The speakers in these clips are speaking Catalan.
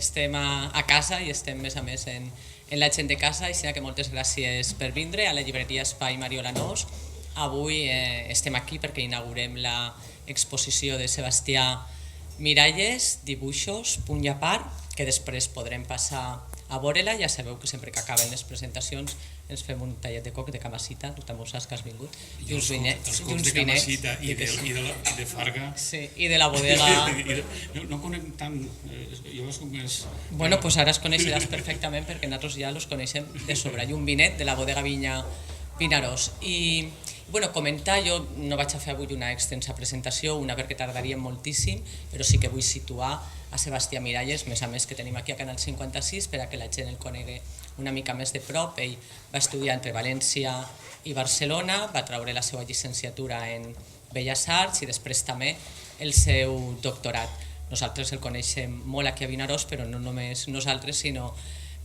estem a casa i estem més a més en la gent de casa, així que moltes gràcies per vindre a la llibreria Espai Mariola Nos. Avui estem aquí perquè inaugurem l'exposició de Sebastià Miralles, dibuixos, punt i a part, que després podrem passar a veure-la. Ja sabeu que sempre que acaben les presentacions ens fem un tallet de coc de Camasita, tu també ho saps que has vingut, i uns vinets. Els cocs de Camasita i de Farga. Sí, i de la bodega. No conec tant, jo els conec més... Bueno, doncs ara els coneixeràs perfectament perquè nosaltres ja els coneixem de sobre. I un vinet de la bodega Vinya Vinaròs. I comentar, jo no vaig a fer avui una extensa presentació, una perquè tardaria moltíssim, però sí que vull situar a Sebastià Miralles, més a més que tenim aquí a Canal 56, per a que la gent el conegui una mica més de prop. Ell va estudiar entre València i Barcelona, va treure la seva llicenciatura en Belles Arts i després també el seu doctorat. Nosaltres el coneixem molt aquí a Vinaròs, però no només nosaltres, sinó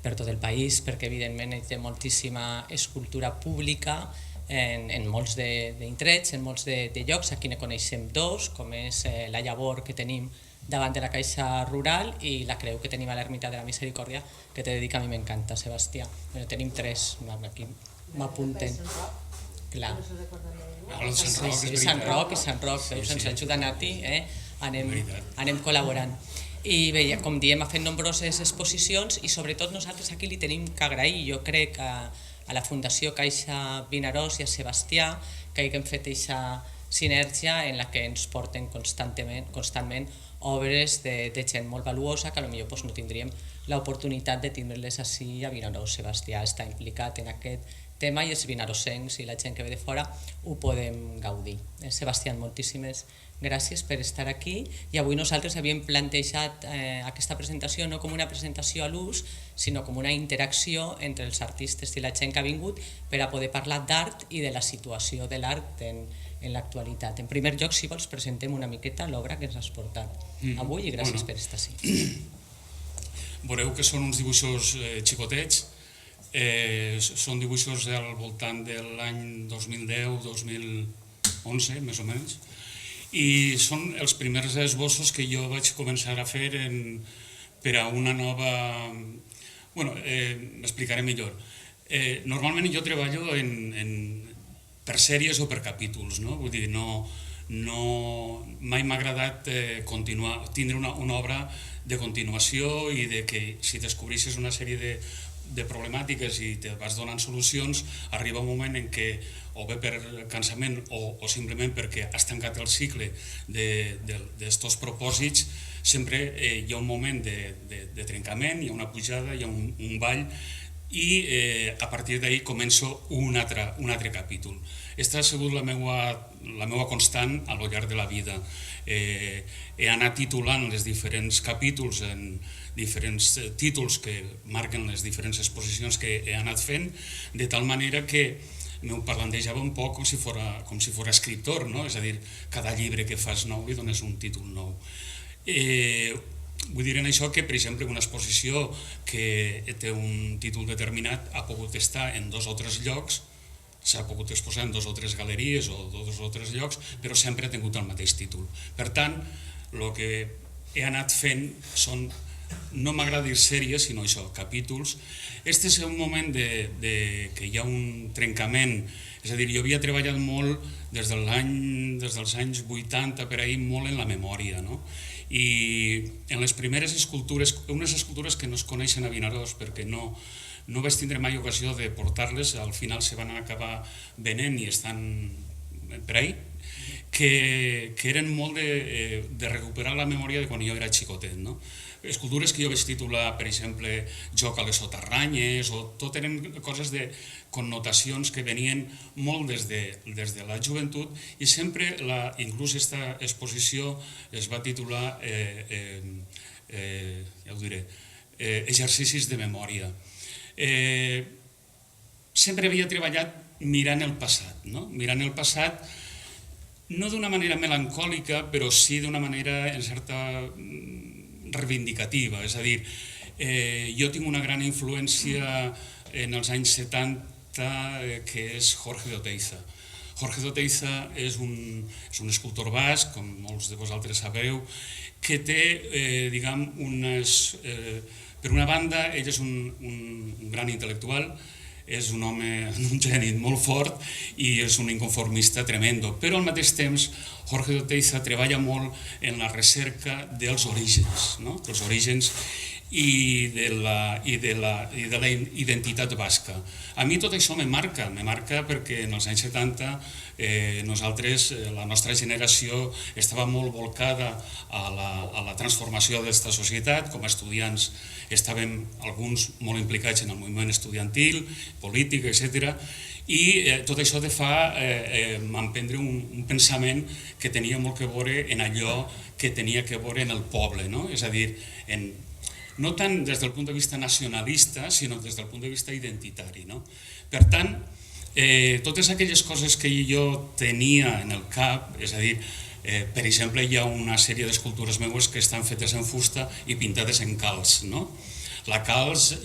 per tot el país, perquè evidentment ell té moltíssima escultura pública en molts d'indrets, en molts de llocs. Aquí ne coneixem dos, com és la llavor que tenim davant de la Caixa Rural i la creu que tenim a l'Ermita de la Misericòrdia, que t'he de dir que a mi m'encanta, Sebastià. Tenim tres, aquí m'apunten. Clar. Sant Roc i Sant Roc, ens ajuda Nati, anem col·laborant. I bé, com diem, ha fet nombroses exposicions i sobretot nosaltres aquí li tenim que agrair, jo crec, a la Fundació Caixa Vinaròs i a Sebastià, que haguem fet aquesta sinergia en la que ens porten constantment obres de gent molt valuosa que potser no tindríem l'oportunitat de tindre-les així a Vinaròs. Sebastià està implicat en aquest tema i els vinarossencs i la gent que ve de fora ho podem gaudir. Sebastià, moltíssimes gràcies per estar aquí, i avui nosaltres havíem plantejat aquesta presentació no com una presentació a l'ús, sinó com una interacció entre els artistes i la gent que ha vingut per a poder parlar d'art i de la situació de l'art en l'actualitat. En primer lloc, si vols, presentem una miqueta l'obra que ens has portat avui i gràcies per estar així. Veureu que són uns dibuixos xicotets, són dibuixos al voltant de l'any 2010-2011, més o menys, i són els primers esbossos que jo vaig començar a fer per a una nova... Bueno, m'explicaré millor. Normalment jo treballo per sèries o per capítols, no? Vull dir, mai m'ha agradat tindre una obra de continuació i que si descobreixes una sèrie de problemàtiques i te vas donant solucions, arriba un moment en què, o bé per cansament o simplement perquè has tancat el cicle d'estos propòsits, sempre hi ha un moment de trencament, hi ha una pujada, hi ha un ball, i a partir d'ahir començo un altre capítol. Aquesta ha sigut la meva constant a lo llarg de la vida. He anat titulant els diferents capítols en diferents títols que marquen les diferents exposicions que he anat fent, de tal manera que m'ho plantejava un poc com si fos escriptor, no? És a dir, cada llibre que fas nou li dones un títol nou. Vull dir en això que, per exemple, una exposició que té un títol determinat ha pogut estar en 2 o 3 llocs, s'ha pogut exposar en 2 o 3 galeries o 2 o 3 llocs, però sempre ha tingut el mateix títol. Per tant, el que he anat fent són, no m'agrada dir sèries, sinó això, capítols. Este és un moment que hi ha un trencament, és a dir, jo havia treballat molt des dels anys 80 per ahir, molt en la memòria, no? I en les primeres escultures, unes escultures que no es coneixen a Vinaròs perquè no vaig tindre mai ocasió de portar-les, al final se van acabar venent i estan per ahí, que eren molt de recuperar la memòria de quan jo era xicotet, no? Escultures que jo vaig titular, per exemple, Joc a les soterranyes, o tot eren coses de connotacions que venien molt des de la joventut, i sempre, inclús aquesta exposició es va titular, ja ho diré, Exercicis de memòria. Sempre havia treballat mirant el passat, no? Mirant el passat, no d'una manera melancòlica, però sí d'una manera, en certa reivindicativa, és a dir, jo tinc una gran influència en els anys 70 que és Jorge de Oteiza. Jorge Oteiza és un escultor basc, com molts de vosaltres sabeu, que té, diguem, per una banda, ell és un gran intel·lectual, és un home amb un geni molt fort i és un inconformista tremendo, però al mateix temps Jorge Oteiza treballa molt en la recerca dels orígens, no? Dels orígens i de la identitat basca. A mi tot això me marca perquè en els anys 70 nosaltres, la nostra generació, estava molt volcada a la transformació d'aquesta societat. Com a estudiants estàvem alguns molt implicats en el moviment estudiantil, polític, etc. I tot això te fa emprendre un pensament que tenia molt que veure en allò que tenia que veure en el poble, no? És a dir, no tant des del punt de vista nacionalista, sinó des del punt de vista identitari. Per tant, totes aquelles coses que jo tenia en el cap, és a dir, per exemple, hi ha una sèrie d'escultures meues que estan fetes en fusta i pintades en calç. La calç,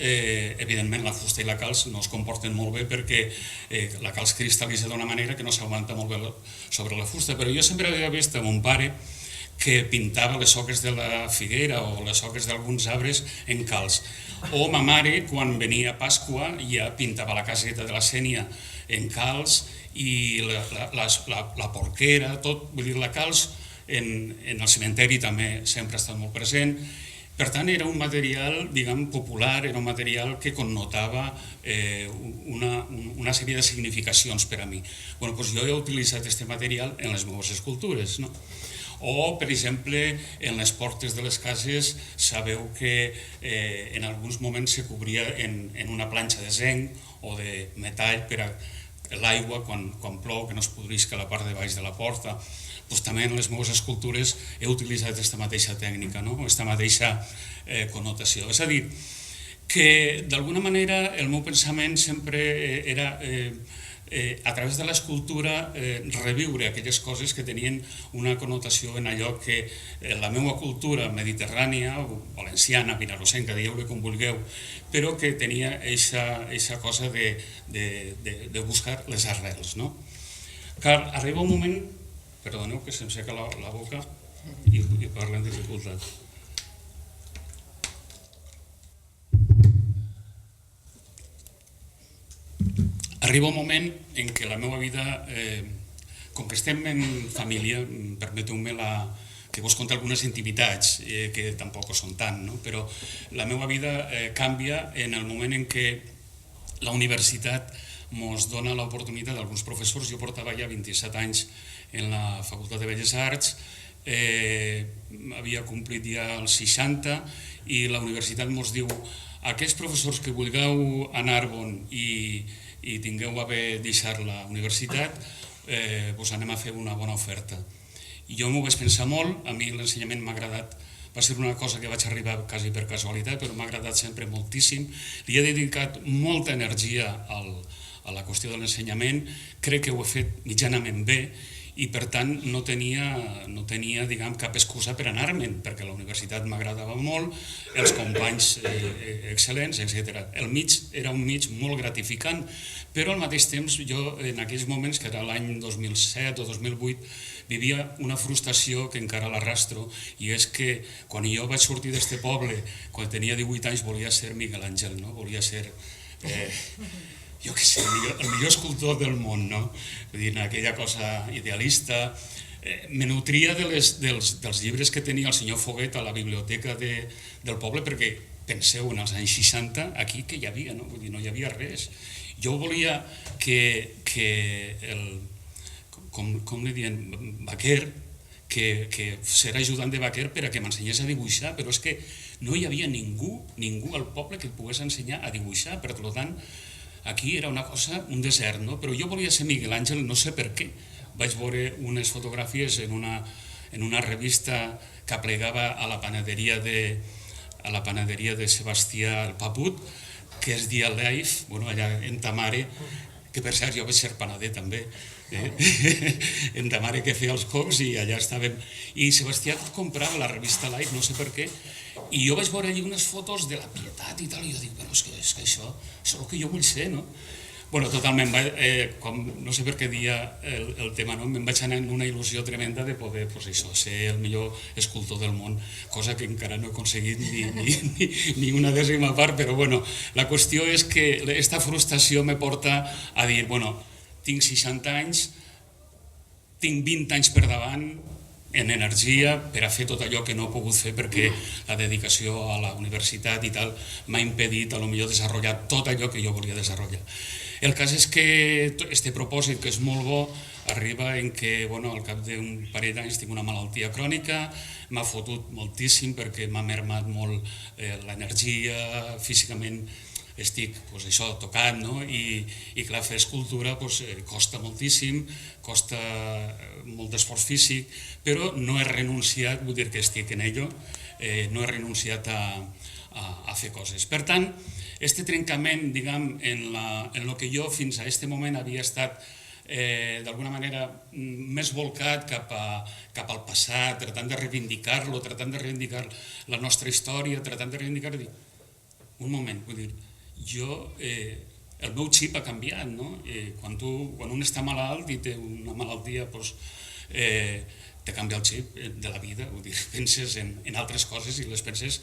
evidentment, la fusta i la calç no es comporten molt bé perquè la calç cristal·litza d'una manera que no s'aguanta molt bé sobre la fusta, però jo sempre havia vist a mon pare que pintava les soques de la figuera o les soques d'alguns arbres en calç. O ma mare, quan venia a Pasqua, ja pintava la caseta de la Sénia en calç i la porquera, tot, vull dir, la calç en el cementeri també sempre ha estat molt present. Per tant, era un material, diguem, popular, era un material que connotava una sèrie de significacions per a mi. Bueno, doncs jo he utilitzat aquest material en les meves escultures, no? O, per exemple, en les portes de les cases sabeu que en alguns moments se cobria en una planxa de zinc o de metall per a l'aigua quan plou, que no es podrisca la part de baix de la porta. Doncs també en les meves escultures he utilitzat aquesta mateixa tècnica, aquesta mateixa connotació. És a dir, que d'alguna manera el meu pensament sempre era a través de l'escultura reviure aquelles coses que tenien una connotació en allò que la meva cultura mediterrània, valenciana, vinarosenca, digueu-li com vulgueu, però que tenia aquesta cosa de buscar les arrels. Car arriba un moment, perdoneu que se'm seca la boca i parlo amb dificultat. Arriba un moment en què la meva vida, com que estem en família, permeteu-me que vos conti algunes intimitats, que tampoc són tant, però la meva vida canvia en el moment en què la universitat ens dona l'oportunitat d'alguns professors. Jo portava ja 27 anys en la Facultat de Belles Arts, havia complit ja els 60 i la universitat ens diu: aquests professors que vulgueu anar a Arbon i tingueu a bé deixar la universitat, us anem a fer una bona oferta. I jo m'ho vaig pensar molt, a mi l'ensenyament m'ha agradat, va ser una cosa que vaig arribar quasi per casualitat, però m'ha agradat sempre moltíssim. Li he dedicat molta energia a la qüestió de l'ensenyament, crec que ho he fet mitjanament bé i per tant no tenia diguem, cap excusa per anar-me'n, perquè la universitat m'agradava molt, els companys excel·lents, etc. El mig era un mig molt gratificant, però al mateix temps jo en aquells moments, que era l'any 2007 o 2008, vivia una frustració que encara l'arrastro, i és que quan jo vaig sortir d'este poble, quan tenia 18 anys, volia ser Miguel Àngel, volia ser... jo què sé, el millor escultor del món, vull dir, aquella cosa idealista. Me nutria dels llibres que tenia el senyor Foguet a la biblioteca del poble, perquè penseu, en els anys 60, aquí què hi havia, vull dir, no hi havia res. Jo volia que com li diuen, Baquer, que ser ajudant de Baquer per a que m'ensenyés a dibuixar, però és que no hi havia ningú al poble que et pogués ensenyar a dibuixar, per tant, aquí era una cosa, un desert, però jo volia ser Miguel Àngel, no sé per què. Vaig veure unes fotografies en una revista que aplegava a la panaderia de Sebastià el Paput, que es dia Life, allà en Tamare, que per cert jo vaig ser panader també, en Tamare, que feia els cocs, i allà estàvem. I Sebastià comprava la revista Life, no sé per què, i jo vaig veure allí unes fotos de la Pietat i tal, i jo dic, però és que això és el que jo vull ser, no? Bueno, totalment. No sé per què dia el tema, no? Me'n vaig anar en una il·lusió tremenda de poder, pues això, ser el millor escultor del món, cosa que encara no he aconseguit ni una dècima part, però bueno, la qüestió és que aquesta frustració me porta a dir, bueno, tinc 60 anys, tinc 20 anys per davant, en energia per a fer tot allò que no he pogut fer perquè la dedicació a la universitat i tal m'ha impedit a lo millor desenvolupar tot allò que jo volia desenvolupar. El cas és que este propòsit, que és molt bo, arriba en què al cap d'un parell d'anys tinc una malaltia crònica, m'ha fotut moltíssim perquè m'ha mermat molt l'energia, físicament estic tocat, i clar, fer escultura costa moltíssim, costa molt d'esforç físic, però no he renunciat, vull dir que estic en ello, no he renunciat a fer coses. Per tant, este trencament, diguem, en el que jo fins a aquest moment havia estat d'alguna manera més volcat cap al passat, tratant de reivindicar-lo, tratant de reivindicar la nostra història, tratant de reivindicar... Un moment, vull dir, el meu xip ha canviat, no? Quan un està malalt i té una malaltia, te canvia el xip de la vida, vull dir, penses en altres coses i les penses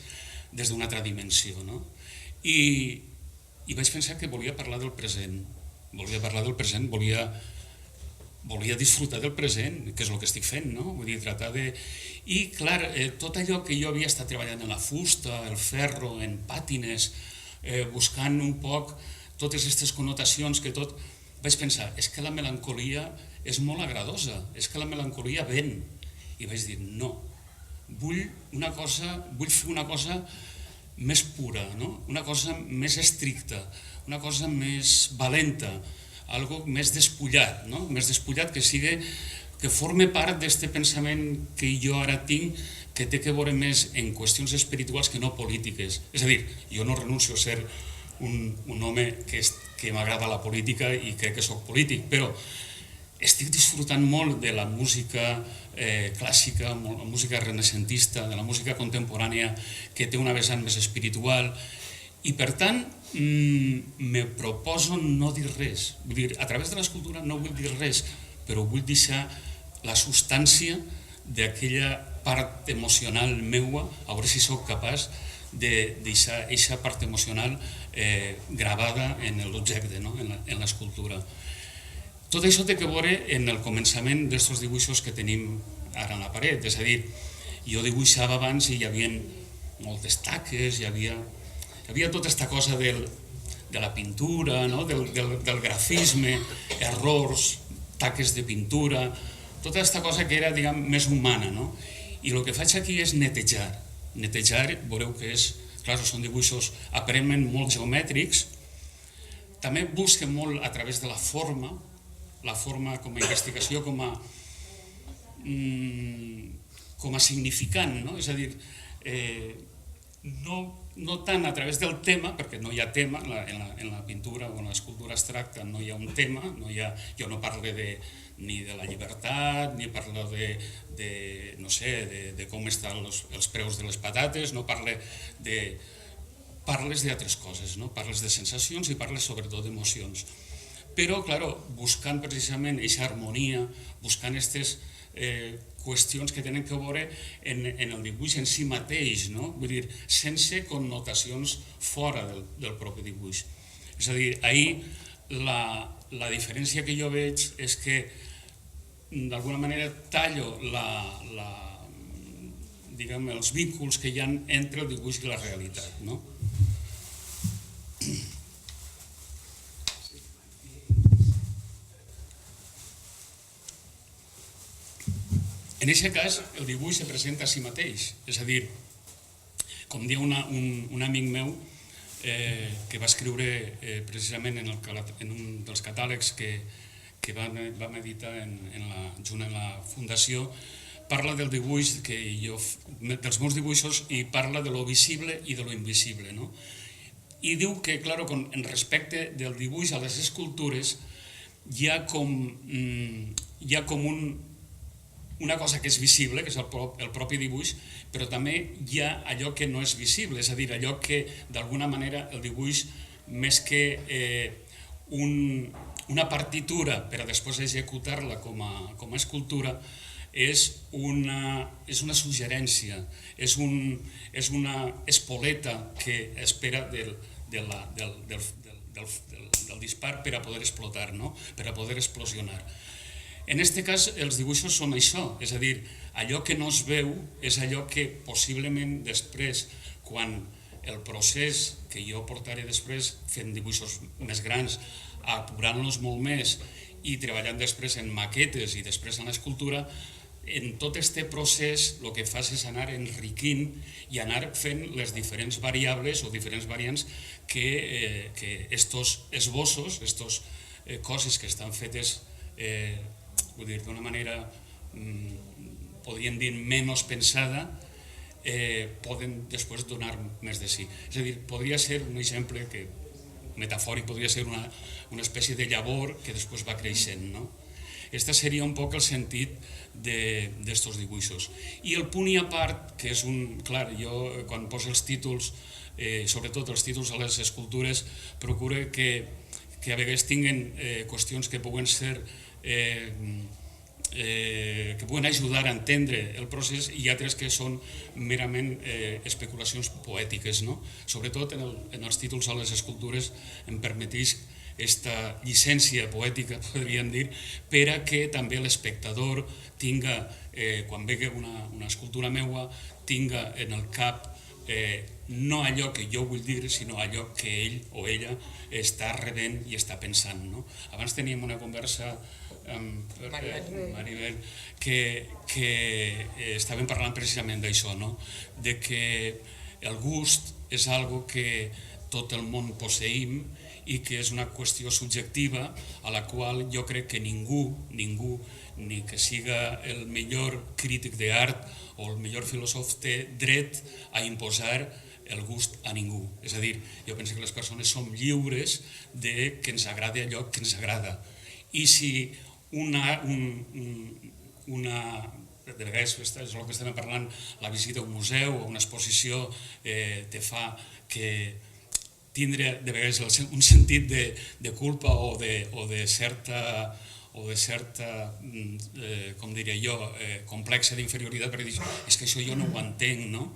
des d'una altra dimensió, no? I vaig pensar que volia parlar del present, volia disfrutar del present, que és el que estic fent, no? Vull dir, tratar de... I, clar, tot allò que jo havia estat treballant en la fusta, el ferro, en pàtines, buscant un poc totes aquestes connotacions que tot... Vaig pensar, és que la melancolia és molt agradosa, és que la melancolia ven. I vaig dir, no, vull fer una cosa més pura, no? Una cosa més estricta, una cosa més valenta, algo més despullat, no? Més despullat que forme part d'aquest pensament que jo ara tinc, que té que veure més en qüestions espirituals que no polítiques. És a dir, jo no renuncio a ser un home que m'agrada la política i crec que sóc polític, però estic disfrutant molt de la música clàssica, la música renaixentista, de la música contemporània, que té una vessant més espiritual, i per tant me proposo no dir res. Vull dir, a través de l'escultura no vull dir res, però vull deixar la substància d'aquella part emocional meua, a veure si sóc capaç de deixar aquesta part emocional gravada en l'objecte, en l'escultura. Tot això té que veure en el començament d'aquests dibuixos que tenim ara a la paret, és a dir, jo dibuixava abans i hi havia moltes taques, hi havia tota aquesta cosa de la pintura, del grafisme, errors, taques de pintura, tota aquesta cosa que era, diguem, més humana, no? I el que faig aquí és netejar. Netejar, veureu que és, clar, són dibuixos aparentment molt geomètrics, també busquen molt a través de la forma com a investigació, com a significant, no? És a dir, no tant a través del tema, perquè no hi ha tema en la pintura o en l'escultura abstracta, no hi ha un tema, jo no parlo ni de la llibertat, ni parlo de com estan els preus de les patates, no parles d'altres coses, no? Parles de sensacions i parles sobretot d'emocions. Però, clar, buscant precisament aquesta harmonia, buscant aquestes qüestions que tenen que veure en el dibuix en si mateix, no? Vull dir, sense connotacions fora del propi dibuix. És a dir, ahir la diferència que jo veig és que d'alguna manera tallo els vínculs que hi ha entre el dibuix i la realitat, no? En aquest cas, el dibuix se presenta a si mateix, és a dir, com diu un amic meu que va escriure precisament en un dels catàlegs que vam editar junt amb la Fundació, parla del dibuix, dels meus dibuixos, i parla de lo visible i de lo invisible, no? I diu que, clar, en respecte del dibuix a les escultures hi ha com una cosa que és visible, que és el propi dibuix, però també hi ha allò que no és visible, és a dir, allò que d'alguna manera el dibuix, més que una partitura per a després executar-la com a escultura és una suggerència, és una espoleta que espera del dispar per a poder explotar, no? Per a poder explosionar. En aquest cas, els dibuixos són això, és a dir, allò que no es veu és allò que possiblement després, quan el procés que jo portaré després fent dibuixos més grans, apurant-los molt més i treballant després en maquetes i després en l'escultura, en tot aquest procés el que fas és anar enriquint i anar fent les diferents variables o diferents variants que estos esbossos, estos coses que estan fetes d'una manera, podríem dir, menys pensada, poden després donar més de si. És a dir, podria ser un exemple que metafòric, podria ser una espècie de llavor que després va creixent, no? Este seria un poc el sentit d'estos dibuixos. I el punt i a part, que és un... Clar, jo quan poso els títols, sobretot els títols a les escultures, procuro que a vegades tinguen qüestions que puguen ser... que puguen ajudar a entendre el procés i altres que són merament especulacions poètiques, no? Sobretot en els títols a les escultures em permetís aquesta llicència poètica, podríem dir, per a que també l'espectador tinga, quan vegi una escultura meua, tinga en el cap no allò que jo vull dir, sinó allò que ell o ella està rebent i està pensant, no? Abans teníem una conversa amb Maribel que estàvem parlant precisament d'això, no? De que el gust és algo que tot el món posseïm i que és una qüestió subjectiva a la qual jo crec que ningú, ni que siga el millor crític d'art o el millor filòsof, té dret a imposar el gust a ningú. És a dir, jo penso que les persones som lliures de que ens agradi allò que ens agrada. I si de vegades, és el que estem parlant, la visita a un museu o una exposició te fa que tindre de vegades un sentit de culpa o de certa, com diria jo, complexa d'inferioritat, perquè dius, és que això jo no ho entenc, no?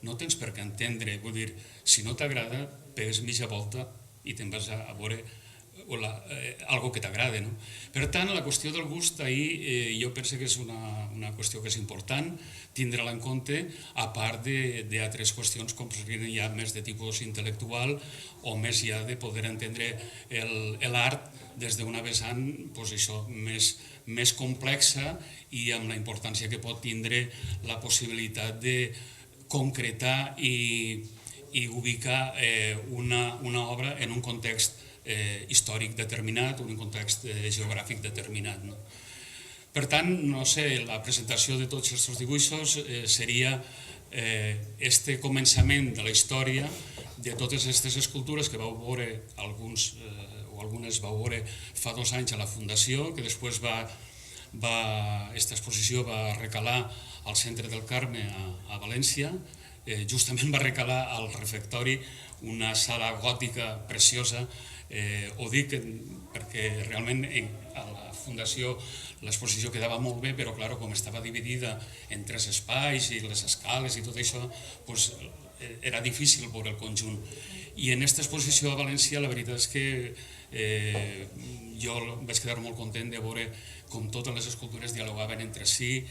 No tens per què entendre, vull dir, si no t'agrada, pegues mitja volta i te'n vas a veure algo que t'agrada, no? Per tant, la qüestió del gust ahir jo penso que és una qüestió que és important tindre-la en compte, a part d'altres qüestions com serien ja més de tipus intel·lectual o més ja de poder entendre l'art des d'una vessant més complexa i amb la importància que pot tindre la possibilitat de concretar i ubicar una obra en un context històric determinat o en un context geogràfic determinat. Per tant, no sé, la presentació de tots aquests dibuixos seria este començament de la història de totes aquestes escultures que vau veure, algunes vau veure fa 2 anys a la Fundació, que després aquesta exposició va recalar al Centre del Carme a València, justament va recalar al refectori, una sala gòtica preciosa. Ho dic perquè realment a la Fundació l'exposició quedava molt bé, però clar, com estava dividida en 3 espais i les escales i tot això, era difícil veure el conjunt. I en aquesta exposició a València la veritat és que jo vaig quedar molt content de veure com totes les escultures dialogaven entre si.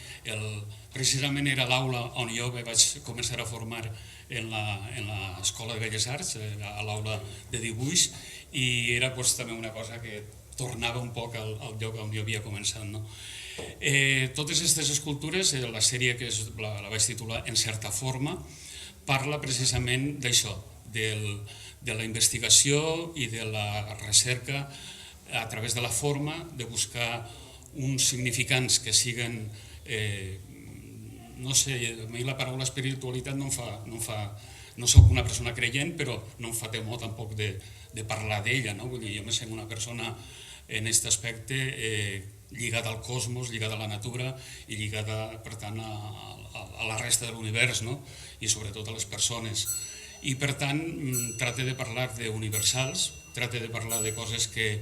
Precisament era l'aula on jo vaig començar a formar en l'Escola de Belles Arts, a l'aula de dibuix, i era també una cosa que tornava un poc al lloc on jo havia començat. Totes aquestes escultures, la sèrie que la vaig titular En certa forma, parla precisament d'això, de la investigació i de la recerca a través de la forma, de buscar uns significants que siguen, no sé, a mi la paraula espiritualitat no soc una persona creient, però no em fa temor tampoc de parlar d'ella, no? Vull dir, jo me sent una persona en aquest aspecte lligada al cosmos, lligada a la natura i lligada, per tant, a la resta de l'univers, no? I sobretot a les persones. I per tant, tracte de parlar d'universals, tracte de parlar de coses que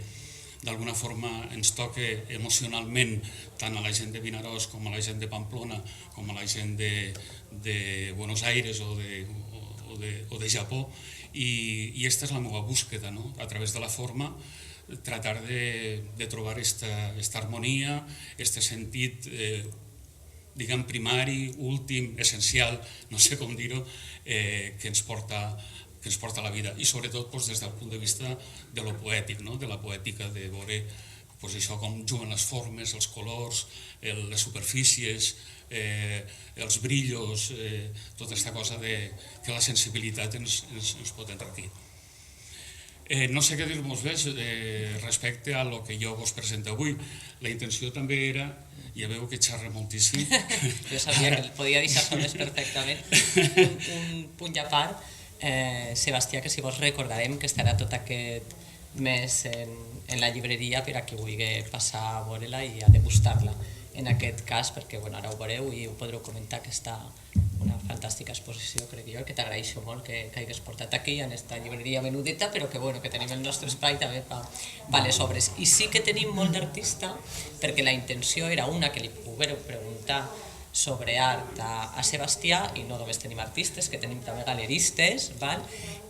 d'alguna forma ens toca emocionalment tant a la gent de Vinaròs com a la gent de Pamplona com a la gent de Buenos Aires o de Japó, i aquesta és la meva búsqueda, no? A través de la forma tratar de trobar esta harmonia, este sentit diguem primari, últim, essencial, no sé com dir-ho, que ens porta a la vida, i sobretot des del punt de vista de lo poètic, de la poètica, de veure això com juguen les formes, els colors, les superfícies, els brillos, tota aquesta cosa que la sensibilitat ens pot enriquir. No sé què dir-vos més respecte a lo que jo vos presento avui. La intenció també era, ja veu que xerra moltíssim. Jo sabia que el podia deixar soles perfectament. Un punt a part, Sebastià, que si vos recordarem que estarà tot aquest mes en la llibreria per a qui vulgui passar a veure-la i a degustar-la. En aquest cas, perquè ara ho veureu i ho podreu comentar, que està una fantàstica exposició, crec jo, que t'agraeixo molt que hagis portat aquí en esta llibreria menudeta, però que tenim el nostre espai també per les obres. I sí que tenim molt d'artista, perquè la intenció era una que li poguéreu preguntar sobre art a Sebastià, i no només tenim artistes, que tenim també galeristes,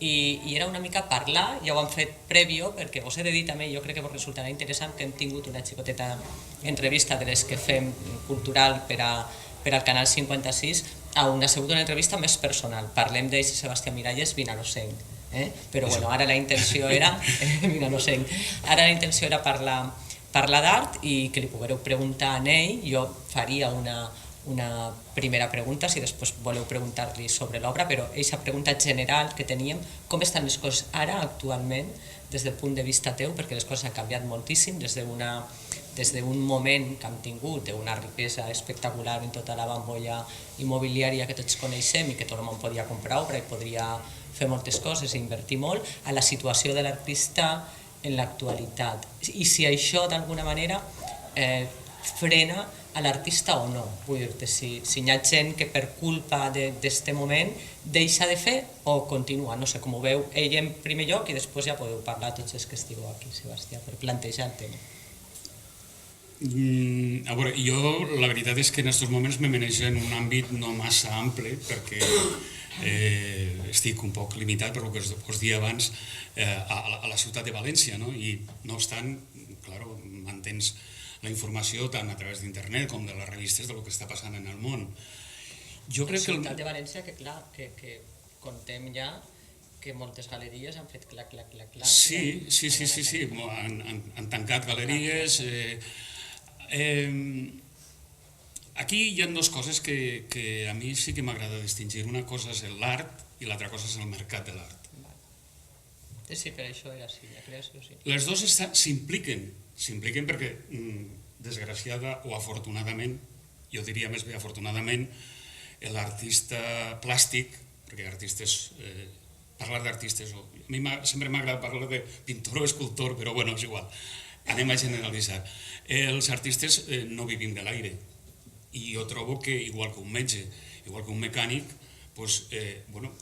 i era una mica parlar, ja ho hem fet prèvio, perquè vos he de dir també, jo crec que vos resultarà interessant, que hem tingut una xicoteta entrevista de les que fem cultural per al Canal 56, on ha sigut una entrevista més personal. Parlem d'eix Sebastià Miralles vinalosenc, però ara la intenció era vinalosenc, ara la intenció era parlar d'art i que li poguéreu preguntar a ell. Jo faria una primera pregunta, si després voleu preguntar-li sobre l'obra, però aquesta pregunta general que teníem, com estan les coses ara, actualment, des del punt de vista teu, perquè les coses han canviat moltíssim, des d'un moment que hem tingut d'una riquesa espectacular en tota la bombolla immobiliària que tots coneixem i que tot el món podia comprar obra i podria fer moltes coses i invertir molt, a la situació de l'artista en l'actualitat. I si això d'alguna manera frena a l'artista o no. Vull dir-te, si hi ha gent que per culpa d'aquest moment deixa de fer o continua. No sé com ho veu ell en primer lloc i després ja podeu parlar tots els que estigueu aquí, Sebastià, per plantejar el tema. A veure, jo la veritat és que en aquests moments me manejo en un àmbit no massa ample perquè estic un poc limitat per el que us dia abans a la ciutat de València, i no obstant, clar, mantens la informació tant a través d'internet com de les revistes de lo que està passant en el món. Jo crec que... La ciutat de València, que clar, que contem ja que moltes galeries han fet clac. Sí, han tancat galeries. Aquí hi ha dues coses que a mi sí que m'agrada distingir. Una cosa és l'art i l'altra cosa és el mercat de l'art. Sí, per això era així, la creació sí. Les dues s'impliquen perquè, desgraciada o afortunadament, jo diria més bé afortunadament, l'artista plàstic, perquè parlar d'artistes, a mi sempre m'ha agradat parlar de pintor o escultor, però bueno, és igual, anem a generalitzar. Els artistes no vivim de l'aire, i jo trobo que, igual que un metge, igual que un mecànic,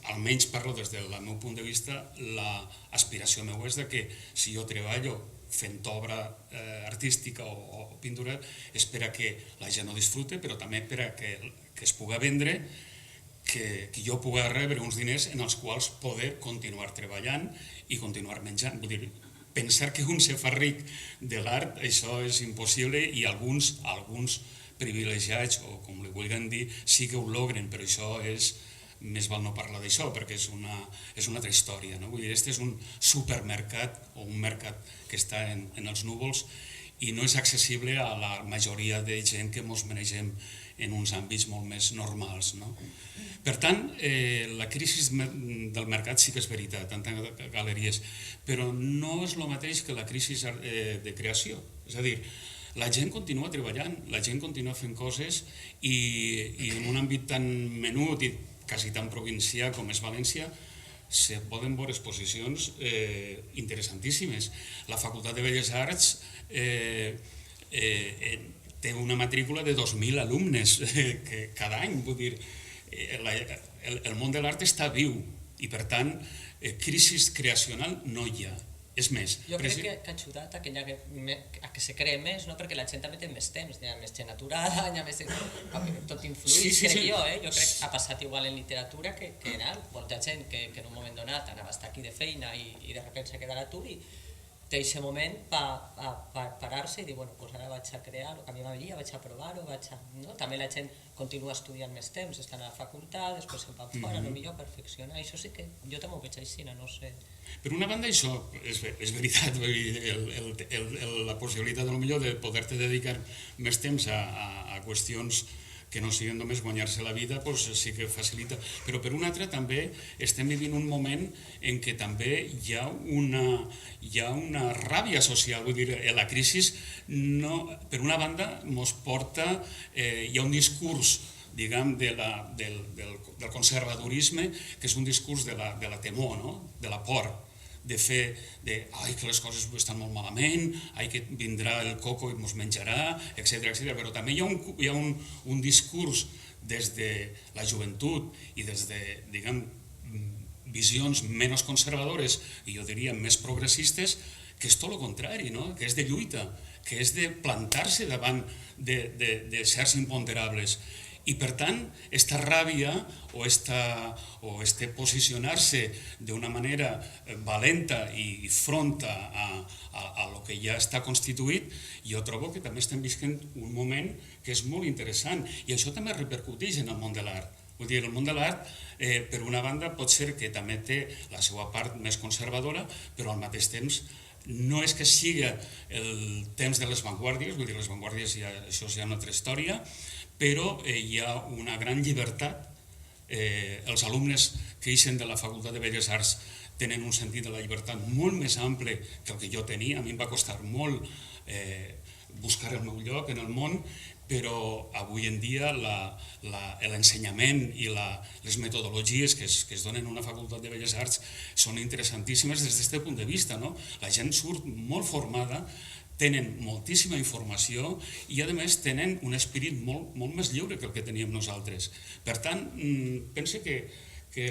almenys parlo des del meu punt de vista, l'aspiració meva és que si jo treballo fent obra artística o pintura és per a que la gent ho disfrute, però també per a que es pugui vendre, que jo pugui rebre uns diners en els quals poder continuar treballant i continuar menjant. Vull dir, pensar que un se fa ric de l'art, això és impossible, i alguns privilegiats, o com li vulguin dir, sí que ho logren, però això és... més val no parlar d'això, perquè és una altra història. Vull dir, este és un supermercat o un mercat que està en els núvols i no és accessible a la majoria de gent que ens manegem en uns àmbits molt més normals. Per tant, la crisi del mercat sí que és veritat, en tant que galeries, però no és el mateix que la crisi de creació. És a dir, la gent continua treballant, la gent continua fent coses i en un àmbit tan menut i quasi tan provincià com és València, se poden veure exposicions interessantíssimes. La Facultat de Belles Arts té una matrícula de 2.000 alumnes cada any. Vull dir, el món de l'art està viu i, per tant, crisi creacional no hi ha. és més. Jo crec que ha ajudat a que se cree més, perquè la gent també té més temps, hi ha més gent aturada, hi ha més... Tot influït, crec jo, jo crec que ha passat igual en literatura que era molta gent que en un moment donat anava a estar aquí de feina i de sobte se queda a l'atur i té aquest moment per parar-se i dir, bueno, doncs ara vaig a crear el que a mi m'agradaria, vaig a provar-ho, també la gent continua estudiant més temps, estan a la facultat, després se'n van fora, potser perfecciona, això sí que jo també ho veig així, no sé. Per una banda, això és veritat, la possibilitat de poder-te dedicar més temps a qüestions que no siguin només guanyar-se la vida, sí que facilita. Però per una altra també estem vivint un moment en què també hi ha una ràbia social, vull dir, la crisi, per una banda, ens porta, hi ha un discurs, diguem, del conservadorisme, que és un discurs de la temor, de la por, de fer, que les coses estan molt malament, que vindrà el coco i ens menjarà, etc. Però també hi ha un discurs des de la joventut i des de, diguem, visions menys conservadores i jo diria més progressistes, que és tot el contrari, que és de lluita, que és de plantar-se davant de certs imponderables. I per tant, aquesta ràbia o este posicionar-se d'una manera valenta i fronta a lo que ja està constituït, jo trobo que també estem visquent un moment que és molt interessant i això també repercuteix en el món de l'art. Vull dir, el món de l'art, per una banda, pot ser que també té la seva part més conservadora, però al mateix temps no és que sigui el temps de les vanguardies, vull dir, les vanguardies això és ja una altra història, però hi ha una gran llibertat. Els alumnes que ixen de la Facultat de Belles Arts tenen un sentit de la llibertat molt més ample que el que jo tenia. A mi em va costar molt buscar el meu lloc en el món, però avui en dia l'ensenyament i les metodologies que es donen en una Facultat de Belles Arts són interessantíssimes des d'aquest punt de vista. La gent surt molt formada, tenen moltíssima informació i, a més, tenen un esperit molt més lliure que el que teníem nosaltres. Per tant, penso que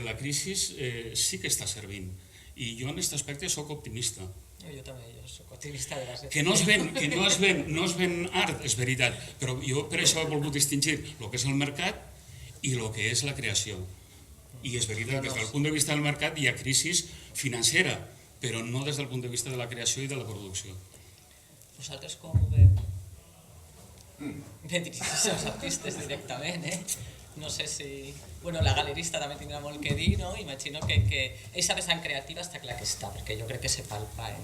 la crisi sí que està servint i jo en aquest aspecte soc optimista. Jo també, jo soc optimista de base. Que no es ven art, és veritat, però jo per això he volgut distingir el que és el mercat i el que és la creació. I és veritat que des del punt de vista del mercat hi ha crisi financera, però no des del punt de vista de la creació i de la producció. Vosaltres com ho veu? Me dirigís als artistes directament, No sé si... Bueno, la galerista també tindrà molt que dir, no? Imagino que aquesta vessant creativa està clar que està, perquè jo crec que se palpa en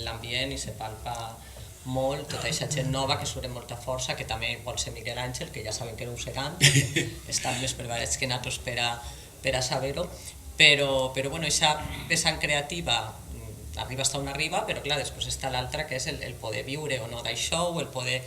l'ambient i se palpa molt tota aquesta gent nova que surt amb molta força, que també vol ser Miguel Àngel, que ja saben que no ho seran, perquè estan més preparats que nosaltres per a saber-ho, però bueno, aquesta vessant creativa arriba fins on arriba, però clar, després està l'altra, que és el poder viure o no d'això, o el poder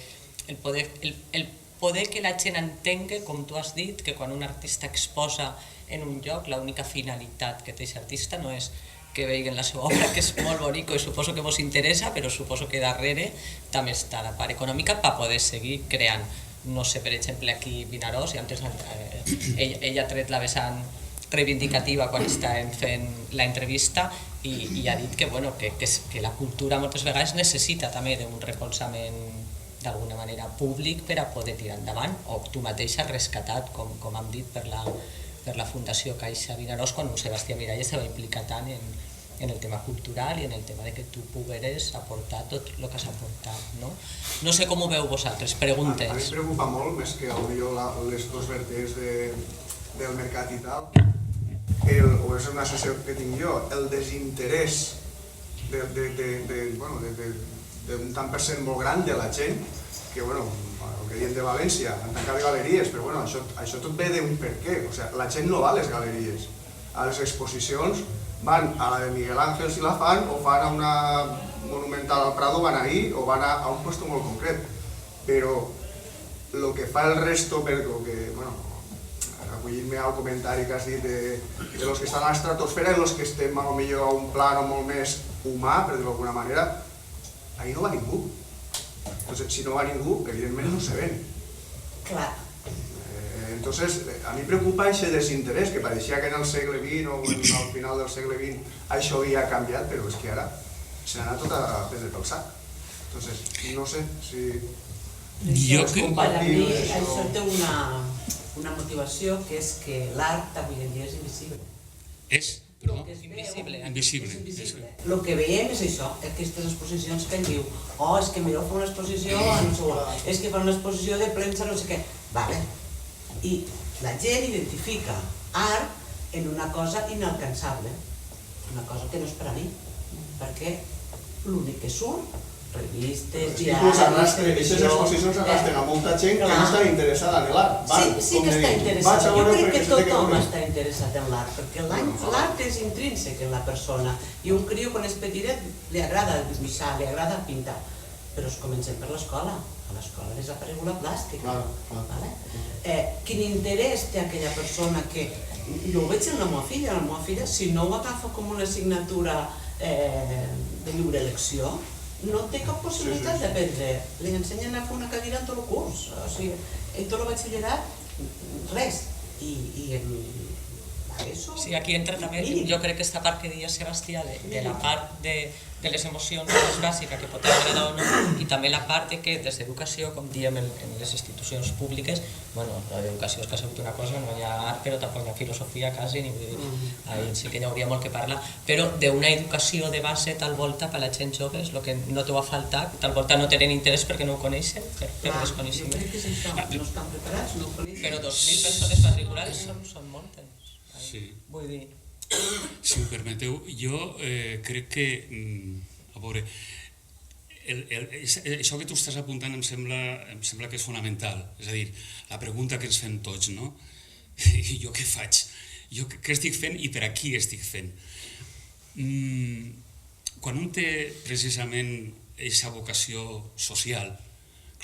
que la gent entengui, com tu has dit, que quan un artista exposa en un lloc, l'única finalitat que té aquest artista no és que veiguen la seva obra, que és molt bonic i suposo que vos interessa, però suposo que darrere també està la part econòmica per poder seguir creant. No sé, per exemple, aquí Vinaròs, i antes ell ha tret la vessant reivindicativa quan estàvem fent l'entrevista i ha dit que la cultura moltes vegades necessita també d'un recolzament d'alguna manera públic per a poder tirar endavant, o tu mateix has rescatat, com hem dit, per la Fundació Caixa Vinaròs, quan un Sebastià Miralles se va implicar tant en el tema cultural i en el tema de que tu pogueres aportar tot el que has aportat. No sé com ho veu vosaltres, preguntes. A mi em preocupa molt, més que potser les dos vertents del mercat i tal, o és una associació que tinc jo, el desinterès d'un tant per cent molt gran de la gent, que el que diem de València, han tancat galeries, però això tot ve d'un per què. La gent no va a les galeries, a les exposicions van a la de Miguel Ángel si la fan, o fan a una monumental al Prado, van ahí, o van a un lloc molt concret. Però el que fa el resto, acollint-me al comentari que has dit de los que estan a l'estratosfera i los que estem potser a un plano molt més humà, per dir-ho d'alguna manera, ahí no va ningú. Entonces, si no va ningú, evidentment no se ven. Clar. Entonces, a mi preocupa aquest desinterès, que pareixia que en el segle XX o al final del segle XX això havia canviat, però és que ara se n'ha anat tot a prendre pel sac. Entonces, no sé si... Per a mi això té una motivació, que és que l'art avui en dia és invisible. És, perdó? Invisible. Invisible. El que veiem és això, aquestes exposicions que en diu és que Miró fa una exposició, no sé què, és que fa una exposició de premsa, no sé què. Vale. I la gent identifica art en una cosa inalcançable, una cosa que no és per a mi, perquè l'únic que surt, revistes, diaris... Aquestes exposicions arrastren a molta gent que no està interessada en l'art. Sí que està interessada. Jo crec que tothom està interessat en l'art, perquè l'art és intrínsec en la persona. I un criu, quan és petitet, li agrada dibuixar, li agrada pintar. Però comencem per l'escola. A l'escola ha desaparegut la plàstica. Quin interès té aquella persona que... Jo ho veig en la meva filla, si no ho agafa com una assignatura de lliure elecció, no té cap possibilitat d'aprendre. Li ensenyen a fer una cadira en tot el curs. O sigui, en tot el batxillerat, res. I en l'ESO... Sí, aquí entra també, jo crec que aquesta part que deia Sebastià, de la part de les emocions més bàsica, que pot agradar o no, i també la part que des d'educació, com diem en les institucions públiques, bueno, l'educació és que ha sigut una cosa, no hi ha art, però tampoc hi ha filosofia quasi, ni vull dir, ahí sí que hi hauria molt que parlar, però d'una educació de base tal volta per a la gent jove és el que no t'ho ha faltat, tal volta no tenen interès perquè no ho coneixen, per desconeixement. Jo crec que és això, no estan preparats, no ho coneixen. Però 2.000 persones matriculades són moltes. Vull dir... Si em permeteu, jo crec que, a veure, això que tu estàs apuntant em sembla que és fonamental. És a dir, la pregunta que ens fem tots, no? Jo què faig? Jo què estic fent i per a qui estic fent? Quan un té precisament aquesta vocació social,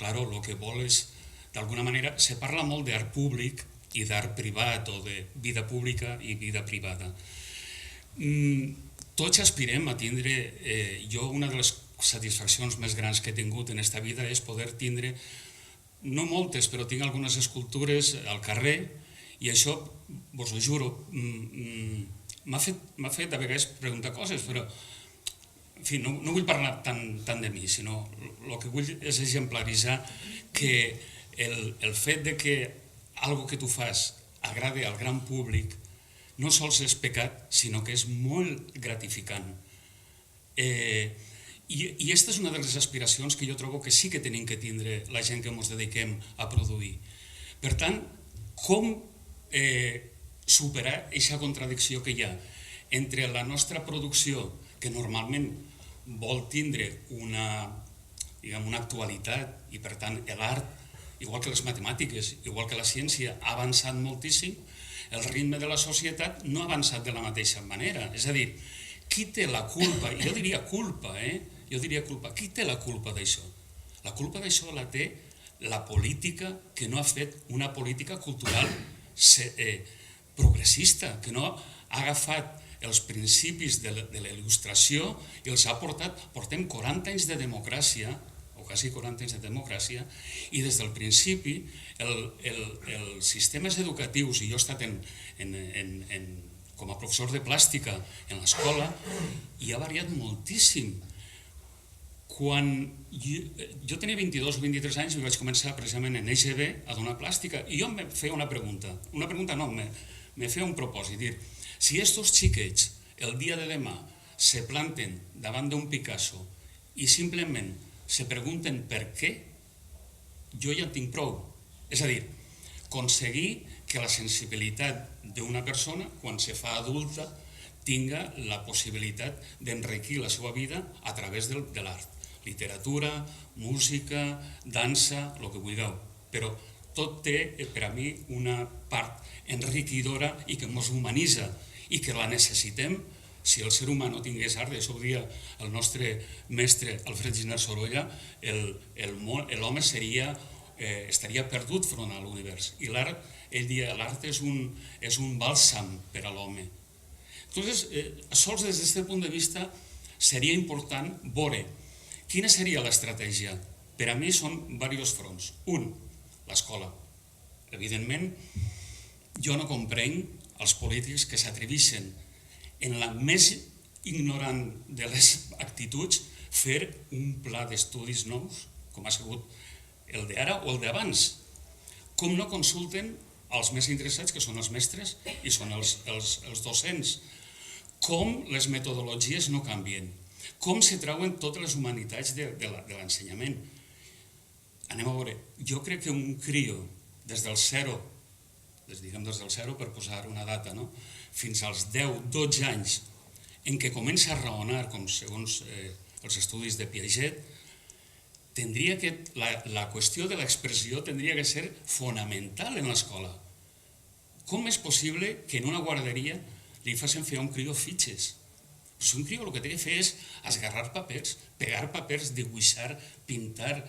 claro, el que vol és, d'alguna manera, se parla molt d'art públic i d'art privat o de vida pública i vida privada. Tots aspirem a tindre, jo una de les satisfaccions més grans que he tingut en aquesta vida és poder tindre, no moltes, però tinc algunes escultures al carrer i això, vos ho juro, m'ha fet a vegades preguntar coses, però en fi, no vull parlar tant de mi, sinó el que vull és exemplaritzar que el fet de que algo que tu fas agrade al gran públic no sols és pecat, sinó que és molt gratificant. I aquesta és una de les aspiracions que jo trobo que sí que tenim que tindre la gent que ens dediquem a produir. Per tant, com superar aquesta contradicció que hi ha entre la nostra producció, que normalment vol tindre una actualitat, i per tant l'art, igual que les matemàtiques, igual que la ciència, ha avançat moltíssim, el ritme de la societat no ha avançat de la mateixa manera. És a dir, qui té la culpa? Jo diria culpa, qui té la culpa d'això? La culpa d'això la té la política, que no ha fet una política cultural progressista, que no ha agafat els principis de la il·lustració i els ha portem 40 anys de democràcia, quasi 40 anys de democràcia, i des del principi els sistemes educatius, i jo he estat com a professor de plàstica en l'escola, i ha variat moltíssim. Quan jo tenia 22 o 23 anys i vaig començar precisament en EGB a donar plàstica, i jo em feia una pregunta no, me feia un propòsit, dir, si estos xiquets el dia de demà se planten davant d'un Picasso i simplement se pregunten per què, jo ja en tinc prou. És a dir, aconseguir que la sensibilitat d'una persona, quan se fa adulta, tinga la possibilitat d'enriquir la seva vida a través de l'art. Literatura, música, dansa, el que vulgueu. Però tot té, per a mi, una part enriquidora i que ens humanitza i que la necessitem. Si el ser humà no tingués art, això ho dia el nostre mestre Alfred Gisner Sorolla, l'home estaria perdut front a l'univers. I l'art, ell dia, l'art és un bàlsam per a l'home. Entonces, sols des d'aquest punt de vista seria important veure quina seria l'estratègia. Per a mi són diversos fronts. Un, l'escola. Evidentment, jo no comprenc els polítics que s'atreveixen en la més ignorant de les actituds, fer un pla d'estudis nous, com ha sigut el d'ara o el d'abans. Com no consulten els més interessats, que són els mestres i són els docents. Com les metodologies no canvien. Com se trauen totes les humanitats de l'ensenyament. Anem a veure, jo crec que un crio des del 0, des del 0 per posar una data, fins als 10-12 anys, en què comença a raonar, com segons els estudis de Piaget, tindria que, la qüestió de l'expressió tindria que ser fonamental en l'escola. Com és possible que en una guarderia li facin fer a un crio fitxes? Si un crio el que té que fer és esgarrar papers, pegar papers, dibuixar, pintar,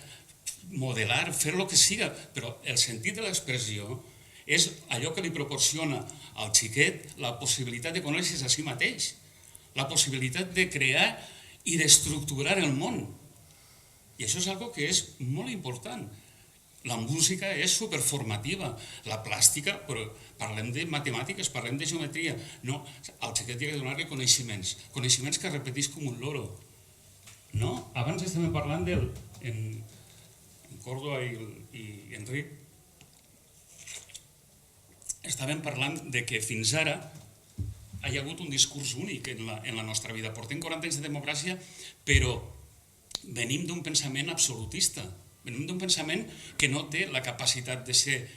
modelar, fer el que siga, però el sentit de l'expressió és allò que li proporciona al xiquet la possibilitat de conèixer-se a si mateix, la possibilitat de crear i d'estructurar el món. I això és una que és molt important. La música és superformativa, la plàstica, però parlem de matemàtiques, parlem de geometria. No, al xiquet hi ha de donar-li coneixements, coneixements que repeteix com un loro. No, abans estàvem parlant en Córdoba i Enric, estàvem parlant de que fins ara hi ha hagut un discurs únic en la nostra vida. Portem 40 anys de democràcia, però venim d'un pensament absolutista. Venim d'un pensament que no té la capacitat de ser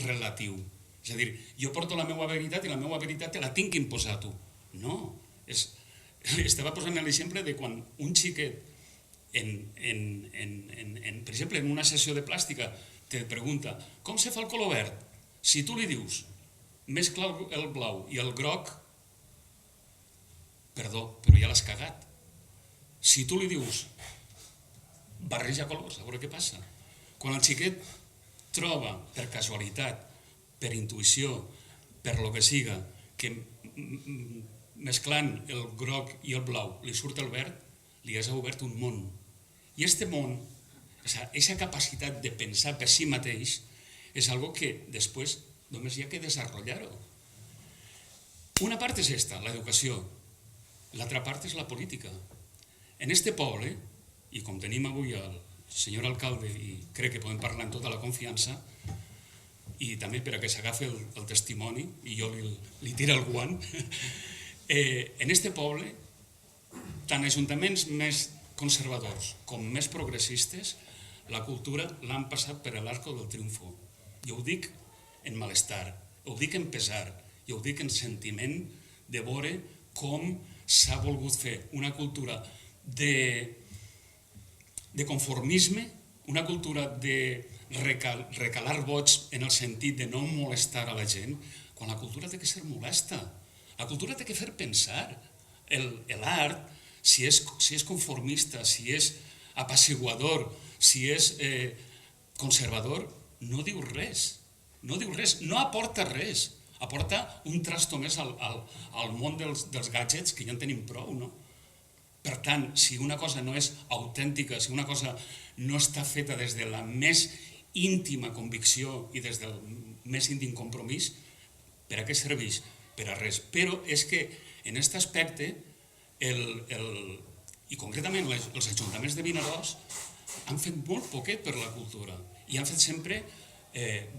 relatiu. És a dir, jo porto la meva veritat i la meva veritat te la tinc que imposar a tu. No. Estava posant l'exemple de quan un xiquet, per exemple, en una sessió de plàstica, te pregunta com se fa el color verd? Si tu li dius mescla el blau i el groc, perdó, però ja l'has cagat. Si tu li dius barreja colors, a veure què passa. Quan el xiquet troba, per casualitat, per intuïció, per lo que siga, que mesclant el groc i el blau li surt el verd, li has obert un món. I aquest món, aquesta capacitat de pensar per si mateix, és algo que després només hi ha que desenvolupar-ho. Una part és esta, l'educació. L'altra part és la política. En este poble, i com tenim avui el senyor alcalde, i crec que podem parlar amb tota la confiança, i també per a que s'agafi el testimoni, i jo li tiro el guant, en este poble, tant ajuntaments més conservadors com més progressistes, la cultura l'han passat per l'arco del triomfo. Jo ho dic en malestar, ho dic en pesar, i ho dic en sentiment de veure com s'ha volgut fer una cultura de conformisme, una cultura de recalar vots en el sentit de no molestar a la gent, quan la cultura té que ser molesta. La cultura té que fer pensar. L'art, si és conformista, si és apaciguador, si és conservador, no diu res. No diu res, no aporta res. Aporta un trasto més al món dels gadgets, que ja en tenim prou, no? Per tant, si una cosa no és autèntica, si una cosa no està feta des de la més íntima convicció i des del més íntim compromís, per a què serveix? Per a res. Però és que en aquest aspecte, i concretament els ajuntaments de Vinaròs, han fet molt poquet per la cultura i han fet sempre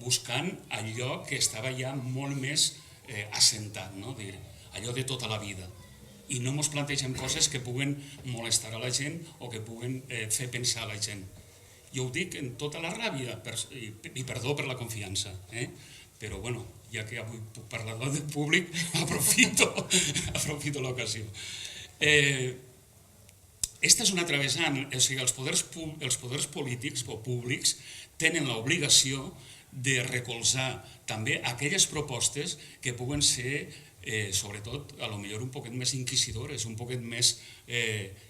buscant allò que estava ja molt més assentat, allò de tota la vida. I no ens plantegem coses que puguen molestar a la gent o que puguen fer pensar a la gent. Jo ho dic en tota la ràbia, i perdó per la confiança, però bueno, ja que avui puc parlar del públic, aprofito l'ocasió. Esta és una travessant, o sigui, els poders polítics o públics tenen l'obligació de recolzar també aquelles propostes que puguen ser sobretot, a lo millor un poquet més inquisidores, un poquet més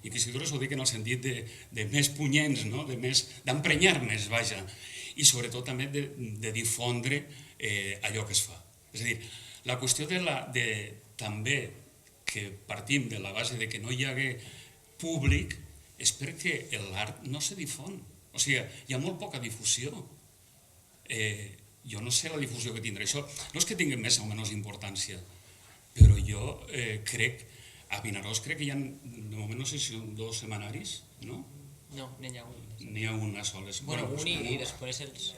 inquisidores, ho dic en el sentit de més punyents, d'emprenyar més, vaja, i sobretot també de difondre allò que es fa. És a dir, la qüestió també que partim de la base de que no hi hagi públic és perquè l'art no se difon, o sigui, hi ha molt poca difusió. Jo no sé la difusió que tindrà això, no és que tingui més o menys importància, però jo crec, A Vinaròs crec que hi ha, de moment no sé si són 2 setmanaris, no? No, n'hi ha un. N'hi ha una sola. Bueno, un i després els...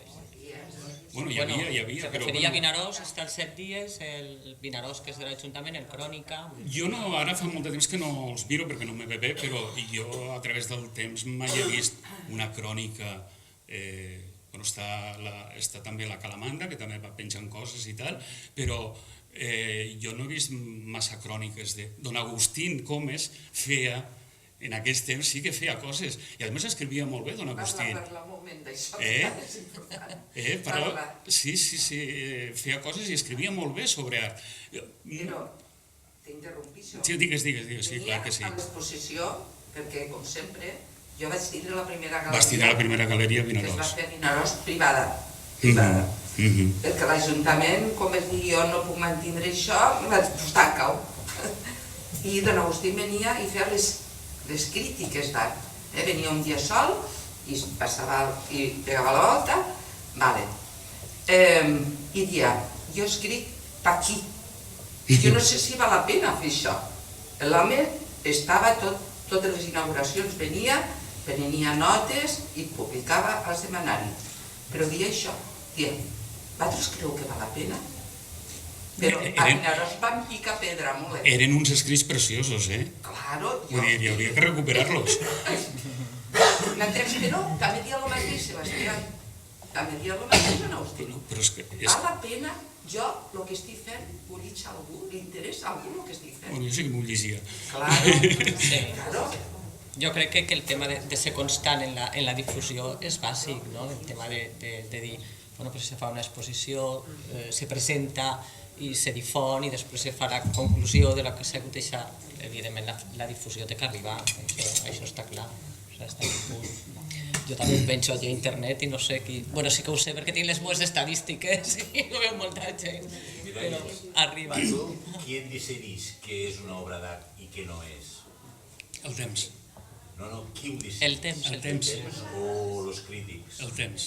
Bueno, hi havia, se però... referia a Vinaròs, està els 7 dies, el Vinaròs que és de l'Ajuntament, el Crònica... Jo no, ara fa molt de temps que no els miro perquè no me ve bé, però jo a través del temps mai he vist una crònica... Bueno, està també la Calamanda, que també va penjant coses i tal, però jo no he vist massa cròniques de... Don Agustín Comes feia, en aquells temps sí que feia coses, i a més escrivia molt bé, Don Agustín. Parla un moment d'això, que és important. Però, sí, feia coses i escrivia molt bé sobre art. Però, t'interrompisco. Sí, digues, sí, clar que sí. Venia a l'exposició, perquè, com sempre, jo vaig tindre la primera galeria. Vas tindre la primera galeria a Que es va Vinaròs. fer a Vinaròs privada. Perquè l'Ajuntament, com es digui, jo no puc mantindre això, vaig tancar-ho. I don Agustín venia i feia les crítiques d'art. Venia un dia sol i pegava la volta, i dia, jo escric per aquí. Jo no sé si val la pena fer això. L'home estava totes les inauguracions, venia, prenia notes i publicava al setmanari. Però dia això, vosaltres creu que val la pena? Però a Vinaròs van picar pedra molt. Eren uns escrits preciosos, Claro, Vull dir, hi hauria que recuperar-los. M'entens? Però també dia el mateix, Sebastià. També dia el mateix, Don Agustín. Però és que... Val la pena, jo, el que estic fent, ho lliig a algú, li interessa a algú el que estic fent. Bueno, jo sí que m'ho llegia. Claro. Jo crec que el tema de ser constant en la difusió és bàsic, no? El tema de dir, bueno, pues se fa una exposició, se presenta i se difon i després se fa la conclusió de la que s'ha hagut deixar. Evidentment la difusió té que arribar, això està clar. Jo també ho penjo allà a internet i no sé qui... Bueno, sí que ho sé perquè tinc les meves estadístiques i ho veu molta gent, però arriba. Qui et decideix què és una obra d'art i què no és? El temps. No, qui ho decideix? El temps. El temps. O els crítics? El temps.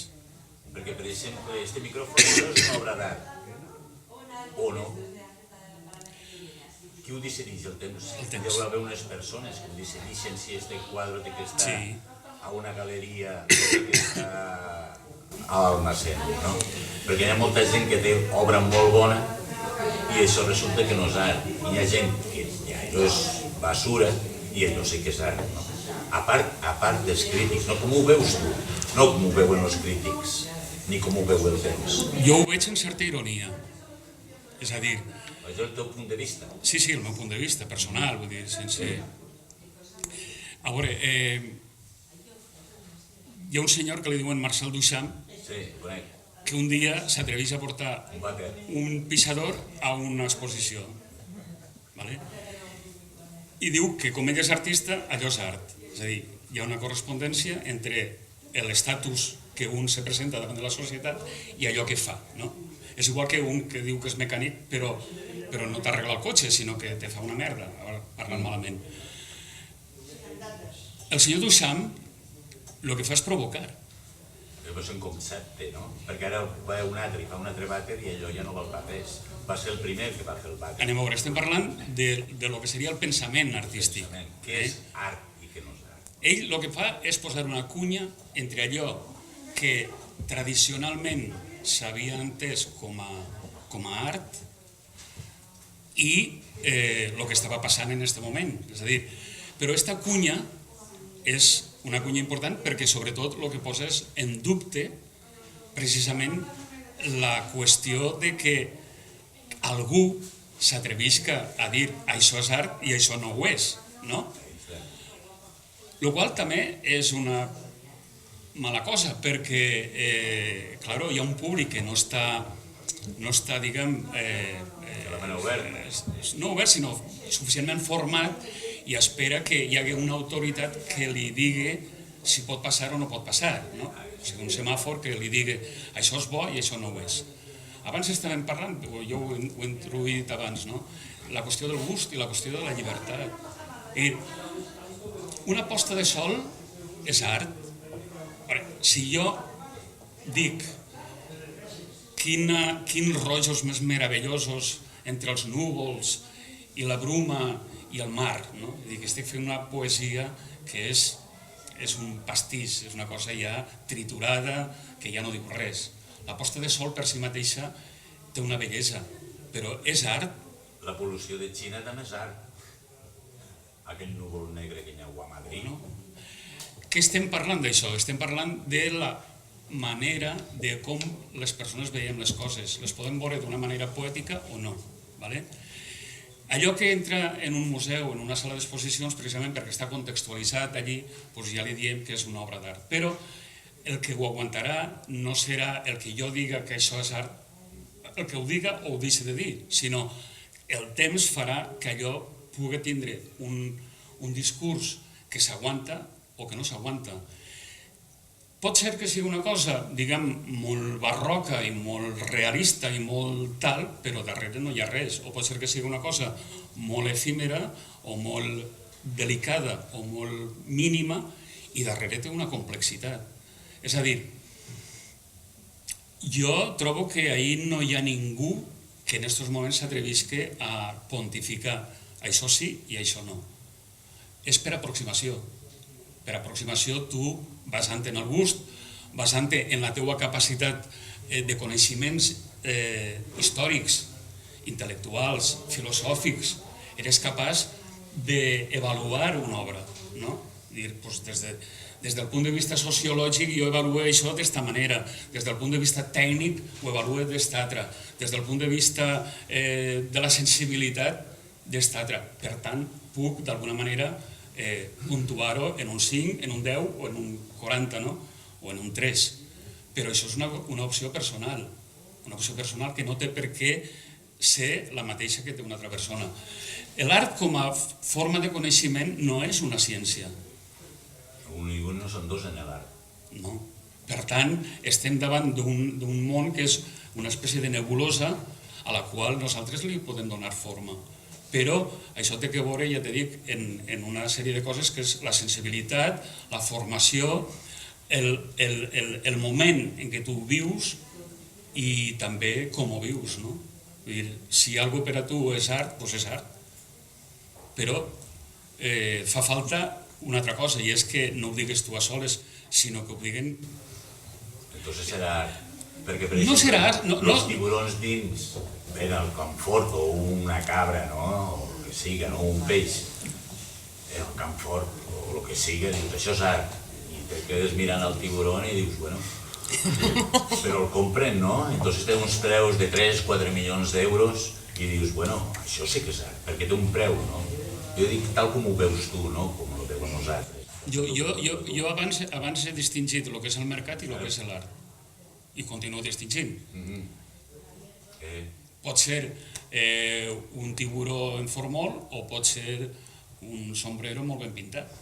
Perquè, per exemple, este micròfon no és una obra d'art. O no? Qui ho decideix, el temps? El temps. Hi haurà d'haver unes persones que ho decideixen si este quadre té que estar a una galeria o té que estar a l'Almacén, no? Perquè hi ha molta gent que té obra molt bona i això resulta que no és art. Hi ha gent que allò és basura i allò sí que és art, no? A part dels crítics, no com ho veus tu, no com ho veuen els crítics, ni com ho veu el temps. Jo ho veig en certa ironia. És a dir... Això és el teu punt de vista. Sí, el meu punt de vista personal, vull dir, sense... A veure, hi ha un senyor que li diuen Marcel Duchamp que un dia s'atreveix a portar un pixador a una exposició. I diu que com ell és artista, allò és art. És a dir, hi ha una correspondència entre l'estatus que un se presenta davant de la societat i allò que fa, no? És igual que un que diu que és mecànic però no t'arregla el cotxe, sinó que te fa una merda, parlant malament. El senyor Duchamp el que fa és provocar. Però és un concepte, no? Perquè ara va un altre i fa un altre vàter i allò ja no val per res. Va ser el primer que va fer el vàter. Anem a veure, estem parlant de lo que seria el pensament artístic. Què és art i què no és art? Ell el que fa és posar una cunya entre allò que tradicionalment s'havia entès com a art i el que estava passant en aquest moment. És a dir, però aquesta cunya és una cunya important perquè sobretot el que posa és en dubte precisament la qüestió de que algú s'atrevisca a dir això és art i això no ho és, no? El qual també és una mala cosa perquè, claro, hi ha un públic que no està, diguem, no obert, sinó suficientment format i espera que hi hagi una autoritat que li digui si pot passar o no pot passar, no? O sigui, un semàfor que li digui això és bo i això no ho és. Abans estàvem parlant, jo ho he introduït abans, no? La qüestió del gust i la qüestió de la llibertat. I una posta de sol és art. Si jo dic quins rojos més meravellosos entre els núvols i la bruma i el mar, no? Vull dir que estic fent una poesia que és un pastís, és una cosa ja triturada, que ja no diu res. La posta de sol per si mateixa té una bellesa, però és art. La pol·lució de Xina també és art. Aquell núvol negre que hi ha a Madrid. No? Què estem parlant d'això? Estem parlant de la manera de com les persones veiem les coses. Les podem veure d'una manera poètica o no. Vale? Allò que entra en un museu, en una sala d'exposicions, precisament perquè està contextualitzat allí, doncs ja li diem que és una obra d'art. Però el que ho aguantarà no serà el que jo diga que això és art, el que ho diga o ho deixi de dir, sinó el temps farà que allò pugui tindre un discurs que s'aguanta o que no s'aguanta. Pot ser que sigui una cosa, diguem, molt barroca i molt realista i molt tal, però darrere no hi ha res. O pot ser que sigui una cosa molt efímera o molt delicada o molt mínima i darrere té una complexitat. És a dir, jo trobo que ahir no hi ha ningú que en aquests moments s'atrevisca a pontificar això sí i això no. És per aproximació. Per aproximació tu, basant en el gust, basant en la teua capacitat de coneixements històrics, intel·lectuals, filosòfics, eres capaç d'avaluar una obra, no? Des del punt de vista sociològic jo avaluo això d'esta manera, des del punt de vista tècnic ho avaluo d'esta altra, des del punt de vista de la sensibilitat d'esta altra. Per tant, puc d'alguna manera puntuar-ho en un 5, en un 10 o en un 40, no? O en un 3. Però això és una opció personal, que no té per què ser la mateixa que té una altra persona. L'art com a forma de coneixement no és una ciència. Un i un no són dos en l'art. No. Per tant, estem davant d'un món que és una espècie de nebulosa a la qual nosaltres li podem donar forma. Però això té que veure, ja t'he dit, en una sèrie de coses que és la sensibilitat, la formació, el moment en què tu vius i també com ho vius, no? Vull dir, si alguna cosa per a tu és art, doncs és art. Però fa falta una altra cosa, i és que no ho digues tu a soles, sinó que ho diguen... Entonces serà art. Perquè, per exemple, els tiburons dins ven el confort, o una cabra, o el que siga, un peix, el confort, o el que siga, dius, això és art. I te quedes mirant el tiburon i dius, bueno, però el compren, no? Entonces té uns preus de 3-4 milions d'euros i dius, bueno, això sí que és art, perquè té un preu, no? Jo dic tal com ho veus tu, no? Com ho veuen nosaltres. Jo abans he distingit el que és el mercat i el que és l'art. I continuo distingint. Pot ser un tiburó en formol o pot ser un sombrero molt ben pintat.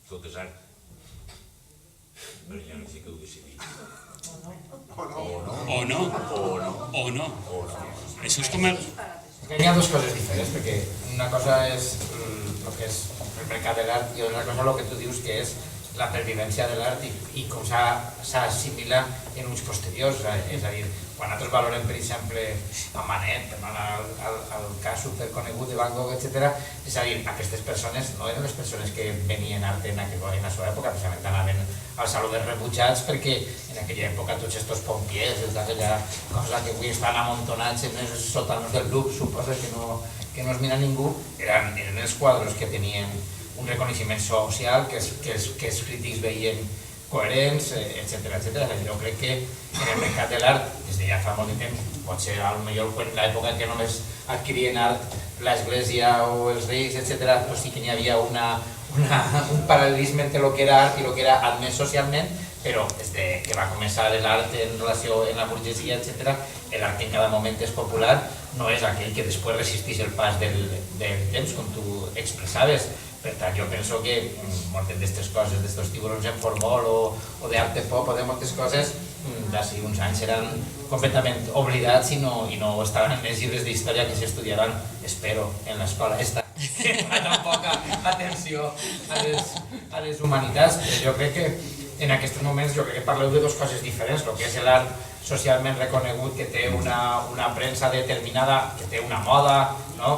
Tot és art. Però ja no sé què ho decidim. O no. Això és com el... Hi ha dues coses diferents, perquè una cosa és el que és el mercat de l'art i una cosa el que tu dius que és la pervivència de l'art i com s'assimila en uns posteriors. És a dir, quan nosaltres valorem, per exemple, a Manet, per anar al cas superconegut de Van Gogh, etc., és a dir, aquestes persones no eren les persones que venien art en la seva època, precisament anaven al Saló dels Rebutjats, perquè en aquella època tots aquests pompiers, aquella cosa que avui estan amuntonats en els sòtanos del Louvre, suposa que no es mira ningú, eren els quadres que tenien un reconeixement social, que els crítics veien coherents, etc. Jo crec que en el mercat de l'art, des de ja fa molt de temps, pot ser potser l'època que només adquirien art l'església o els reis, etc., però sí que n'hi havia un paral·lelisme entre el que era art i el que era admès socialment, però des que va començar l'art en relació amb la burgesia, etc., l'art que en cada moment és popular no és aquell que després resisteix el pas del temps, com tu expressaves. Per tant, jo penso que moltes d'aquestes coses, d'aquests tiburons en formol o d'arte pop o de moltes coses, d'ací uns anys seran completament oblidats i no estaran en els llibres d'història que s'estudiaran, espero, en l'escola esta, que fa tan poca atenció a les humanitats. Però jo crec que en aquests moments jo crec que parleu de dues coses diferents, el que és l'art socialment reconegut, que té una premsa determinada, que té una moda,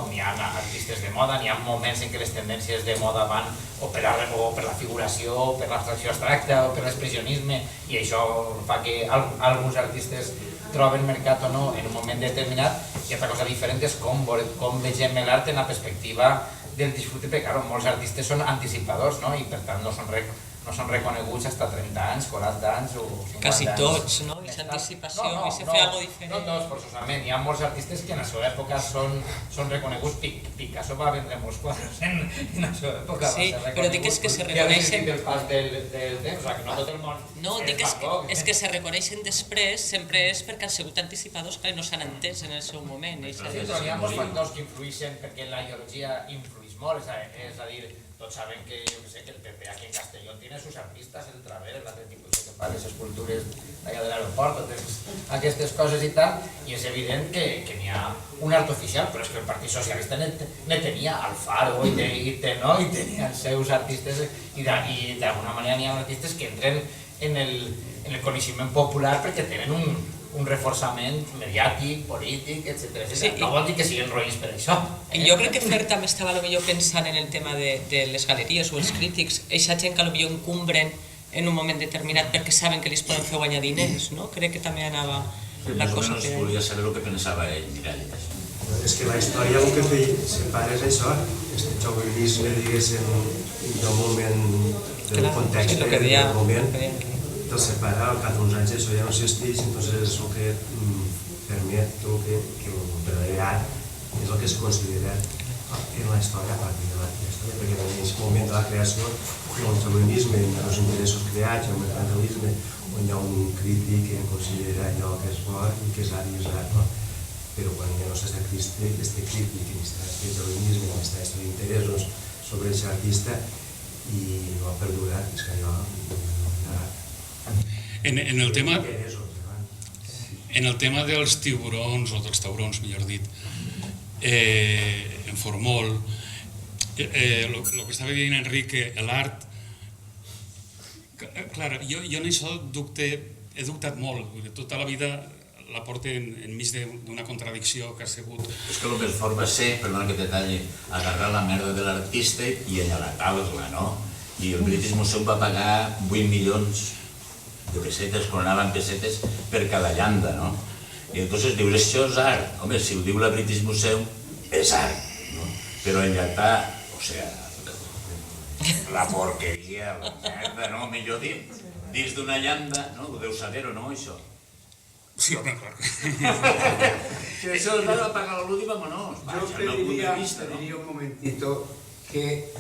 n'hi ha artistes de moda, n'hi ha moments en què les tendències de moda van o per la figuració, o per l'abstracció abstracta, o per l'expressionisme, i això fa que alguns artistes troben mercat o no en un moment determinat, i altra cosa diferent és com vegem l'art en la perspectiva del disfrute, perquè molts artistes són anticipadors, i per tant no són reconeguts fins a 30 anys, 40 anys o 50 anys. Quasi tots, no? I l'anticipació, i se fa alguna cosa diferent. No tots, forçosament. Hi ha molts artistes que en la seva època són reconeguts. Picasso va vendre molts quadres en la seva època. Sí, però dic que se reconeixen... Ja del pas del temps, o sigui, que no tot el món... No, dic és que se reconeixen després, sempre és perquè han sigut anticipadors que no s'han entès en el seu moment. Sí, però hi ha molts factors que influïxen perquè la ideologia influïx molt, és a dir, tots saben que, jo que sé, que el PP aquí en Castelló tiene sus artistas, el Traver, l'Atlètic que fa les escultures allà de l'aeroport, totes aquestes coses i tal, i és evident que n'hi ha un art oficial, però és que el Partit Socialista ne tenia Alfaro i tenia els seus artistes, i d'alguna manera n'hi ha artistes que entren en el coneixement popular perquè tenen un reforçament mediàtic, polític, etc. No vol dir que siguin roïns per això. Jo crec que Fer també estava potser pensant en el tema de les galeries o els crítics, eixa gent que potser encumbren en un moment determinat perquè saben que li poden fer guanyar diners, no? Crec que també anava la cosa que... volia saber el que pensava ell, Mirall. És que la història el que separa és això, este chauvinisme, diguéssim, del moment, del context del moment, el separa, al cap d'uns anys això ja no existeix, entonces és el que permet que el verdader art és el que es considera en la història, a partir de la història, perquè en aquest moment de la creació hi ha un xauvinisme, hi ha els interessos creats, hi ha un mercantilisme, on hi ha un crític que considera allò que és bo i que és art i és art, però quan ja no s'està este crític, este xauvinisme, aquests interessos sobre aquest artista i no ha perdurat, és que allò En el tema dels tiburons, o dels taurons, millor dit, en Formol, el que estava dient Enric, l'art, clar, jo en això he dubtat molt, tota la vida la porto enmig d'una contradicció que ha sigut... És que el més fort va ser, perdona que te talli, agarrar la merda de l'artista i enllalatar-la, no? I el British Museum va pagar 8 milions de pessetes, quan anaven pessetes per cada llanda, no? I entonces dius, això és art. Home, si ho diu la British Museum, és art, no? Però enllatar, o sea, la porqueria, la merda, no? Millor dit, dins d'una llanda, no? Ho deu saber o no, això? Sí, home, clar. Que això es va pagar l'últim, vámonos. Yo pediría un momentito que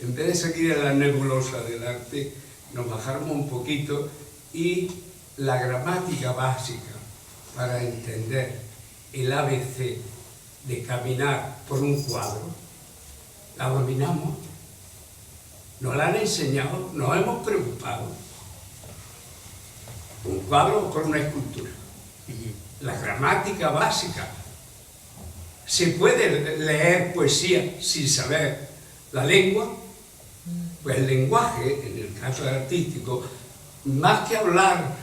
en vez de seguir en la nebulosa del arte, nos bajáramos un poquito y la gramática básica para entender el ABC de caminar por un cuadro, la dominamos, nos la han enseñado, nos hemos preocupado. Un cuadro con una escultura. La gramática básica. ¿Se puede leer poesía sin saber la lengua? Pues el lenguaje, en el caso artístico, más que hablar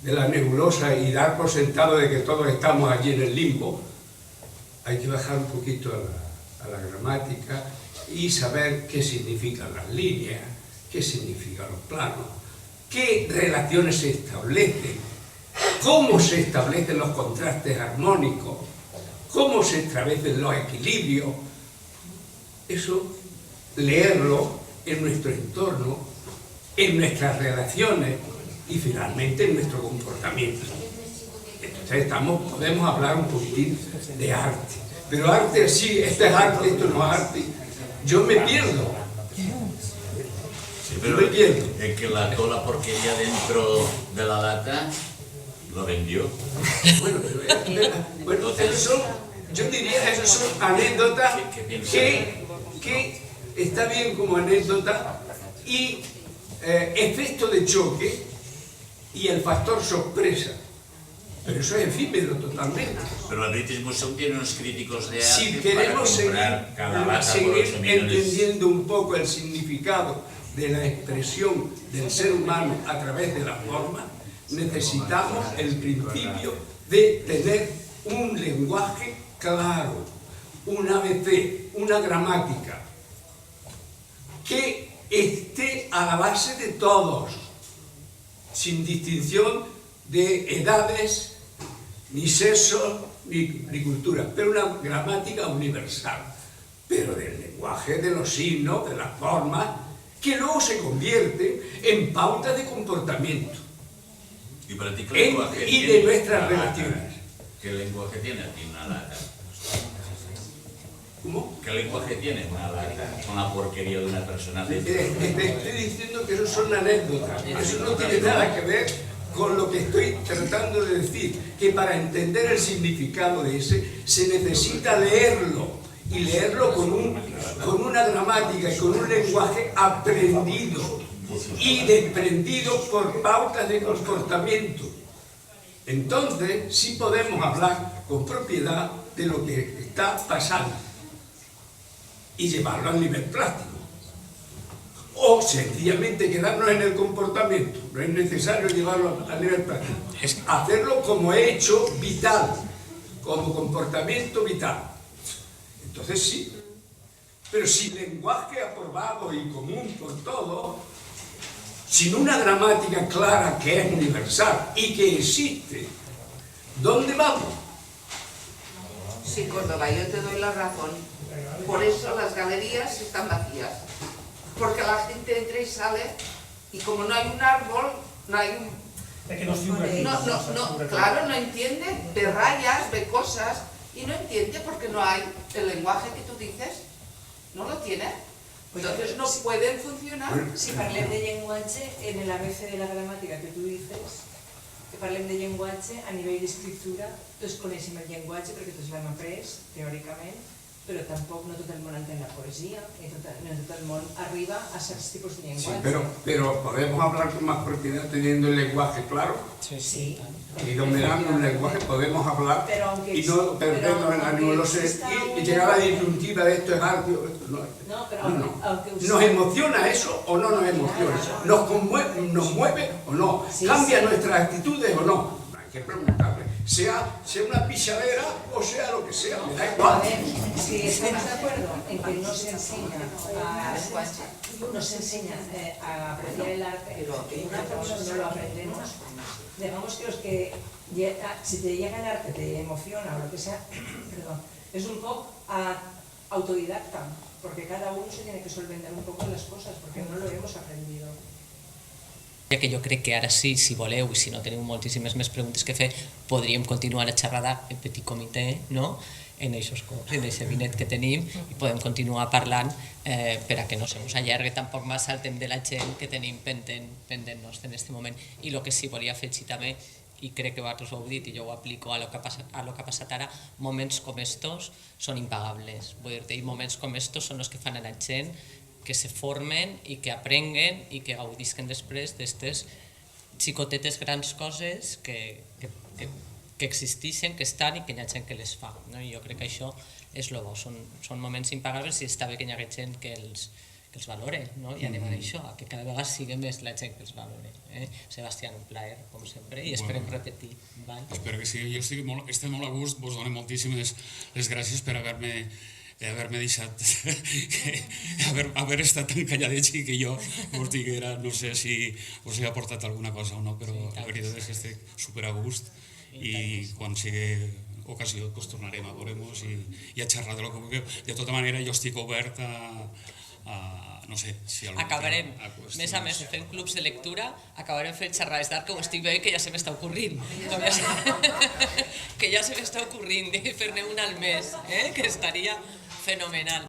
de la nebulosa y dar por sentado de que todos estamos allí en el limbo, hay que bajar un poquito a la gramática y saber qué significan las líneas, qué significan los planos, qué relaciones se establecen, cómo se establecen los contrastes armónicos, cómo se establecen los equilibrios. Eso, leerlo en nuestro entorno, en nuestras relaciones y finalmente en nuestro comportamiento. Entonces podemos hablar un poquitín de arte, pero arte sí, esto es arte, esto no es arte. Yo me pierdo. Sí, pero el que lató la porquería dentro de la lata lo vendió. Bueno, yo diría que son anécdotas que está bien como anécdota y efecto de choque y el factor sorpresa. Pero eso es efímero totalmente. Pero el British Museum tiene unos críticos de arte si queremos para comprar cada lata por 8 millones. entendiendo un poco el significado de la expresión del ser humano a través de la forma, necesitamos el principio de tener un lenguaje claro, un ABC, una gramática, que esté a la base de todos, sin distinción de edades, ni sexo, ni cultura, pero una gramática universal, pero del lenguaje, de los signos, de las formas, que luego se convierte en pautas de comportamiento ¿Y para ti qué lenguaje y tiene de nuestras una lata? relaciones. ¿Qué lenguaje tiene a ti una lata? ¿Cómo? ¿Qué lenguaje tiene una lata? Una porquería de una persona. Te estoy diciendo que eso son anécdotas, eso no tiene nada que ver con lo que estoy tratando de decir, que para entender el significado de ese se necesita leerlo, y leerlo con una gramática y con un lenguaje aprendido y desprendido por pautas de comportamiento. Entonces sí podemos hablar con propiedad de lo que está pasando y llevarlo al nivel práctico. O sencillamente quedarnos en el comportamiento, no es necesario llevarlo al nivel práctico. Es hacerlo como hecho vital, como comportamiento vital. Entonces sí, pero sin lenguaje aprobado y común por todos, sin una gramática clara que es universal y que existe, ¿dónde vamos? Sí, Córdoba, yo te doy la razón. Por eso las galerías están vacías. Porque la gente entra y sale y como no hay un árbol, no hay un... Claro, no entiende, ve rayas, ve cosas y no entiende porque no hay el lenguaje que tú dices, no lo tiene. Entonces no pueden funcionar. Si parlem de llenguatge, en el ABC de la gramàtica que tu dices, que parlem de llenguatge, a nivell d'escriptura, tots coneixem el llenguatge perquè tots l'hem après, teòricament, pero tampoco no todo el mundo entiende la poesía, no todo el mundo arriba a ciertos tipos de lenguaje. Sí, pero podemos hablar con más propiedad teniendo el lenguaje claro. Sí. Y dominando un lenguaje podemos hablar y no perdernos en ánimos y llegar a la disyuntiva de esto es arte. ¿Nos emociona eso o no nos emociona? ¿Nos mueve o no? ¿Cambia nuestras actitudes o no? Hay que preguntarle. Sea una pichadera o sea lo que sea, me da igual. Si estamos de acuerdo en que no se enseña a apreciar el arte, pero una persona no lo aprendemos, digamos que los que, si te llega el arte, te emociona o lo que sea, perdón, es un poco autodidacta, porque cada uno se tiene que solventar un poco las cosas, porque no lo hemos aprendido. Ja que jo crec que ara sí, si voleu, i si no teniu moltíssimes més preguntes que fer, podríem continuar la xerrada en petit comitè, no?, en aquests cops, en aquest vinet que tenim, i podem continuar parlant per a que no se us allargue tampoc massa el temps de la gent que tenim pendent nostre en aquest moment. I el que sí volia afegir també, i crec que vosaltres ho heu dit i jo ho aplico a lo que ha passat ara, moments com estos són impagables. Vull dir-te, i moments com estos són els que fan a la gent que se formen i que aprenguen i que gaudisquen després d'aquestes xicotetes grans coses que existeixen, que estan i que hi ha gent que les fa. I jo crec que això és el bo, són moments impagables i està bé que hi hagi gent que els valore, i anem a això, que cada vegada sigui més la gent que els valore. Sebastián, un plaer, com sempre, i esperem repetir. Espero que sí, jo estic molt a gust, vos dono moltíssimes les gràcies per haver-me deixat, haver estat tan calladets i que jo us diguera, no sé si us he aportat alguna cosa o no, però la veritat és que estic super a gust i quan sigui ocasió tornarem a veure-nos i a xerrar de lo que vulgueu. De tota manera, jo estic obert a no sé, si acabarem, més a més, fent clubs de lectura, acabarem fent xerrades d'art, que ho estic veient que ja se m'està ocorrint, que ja se m'està ocorrint, de fer-ne un al mes, que estaria fenomenal.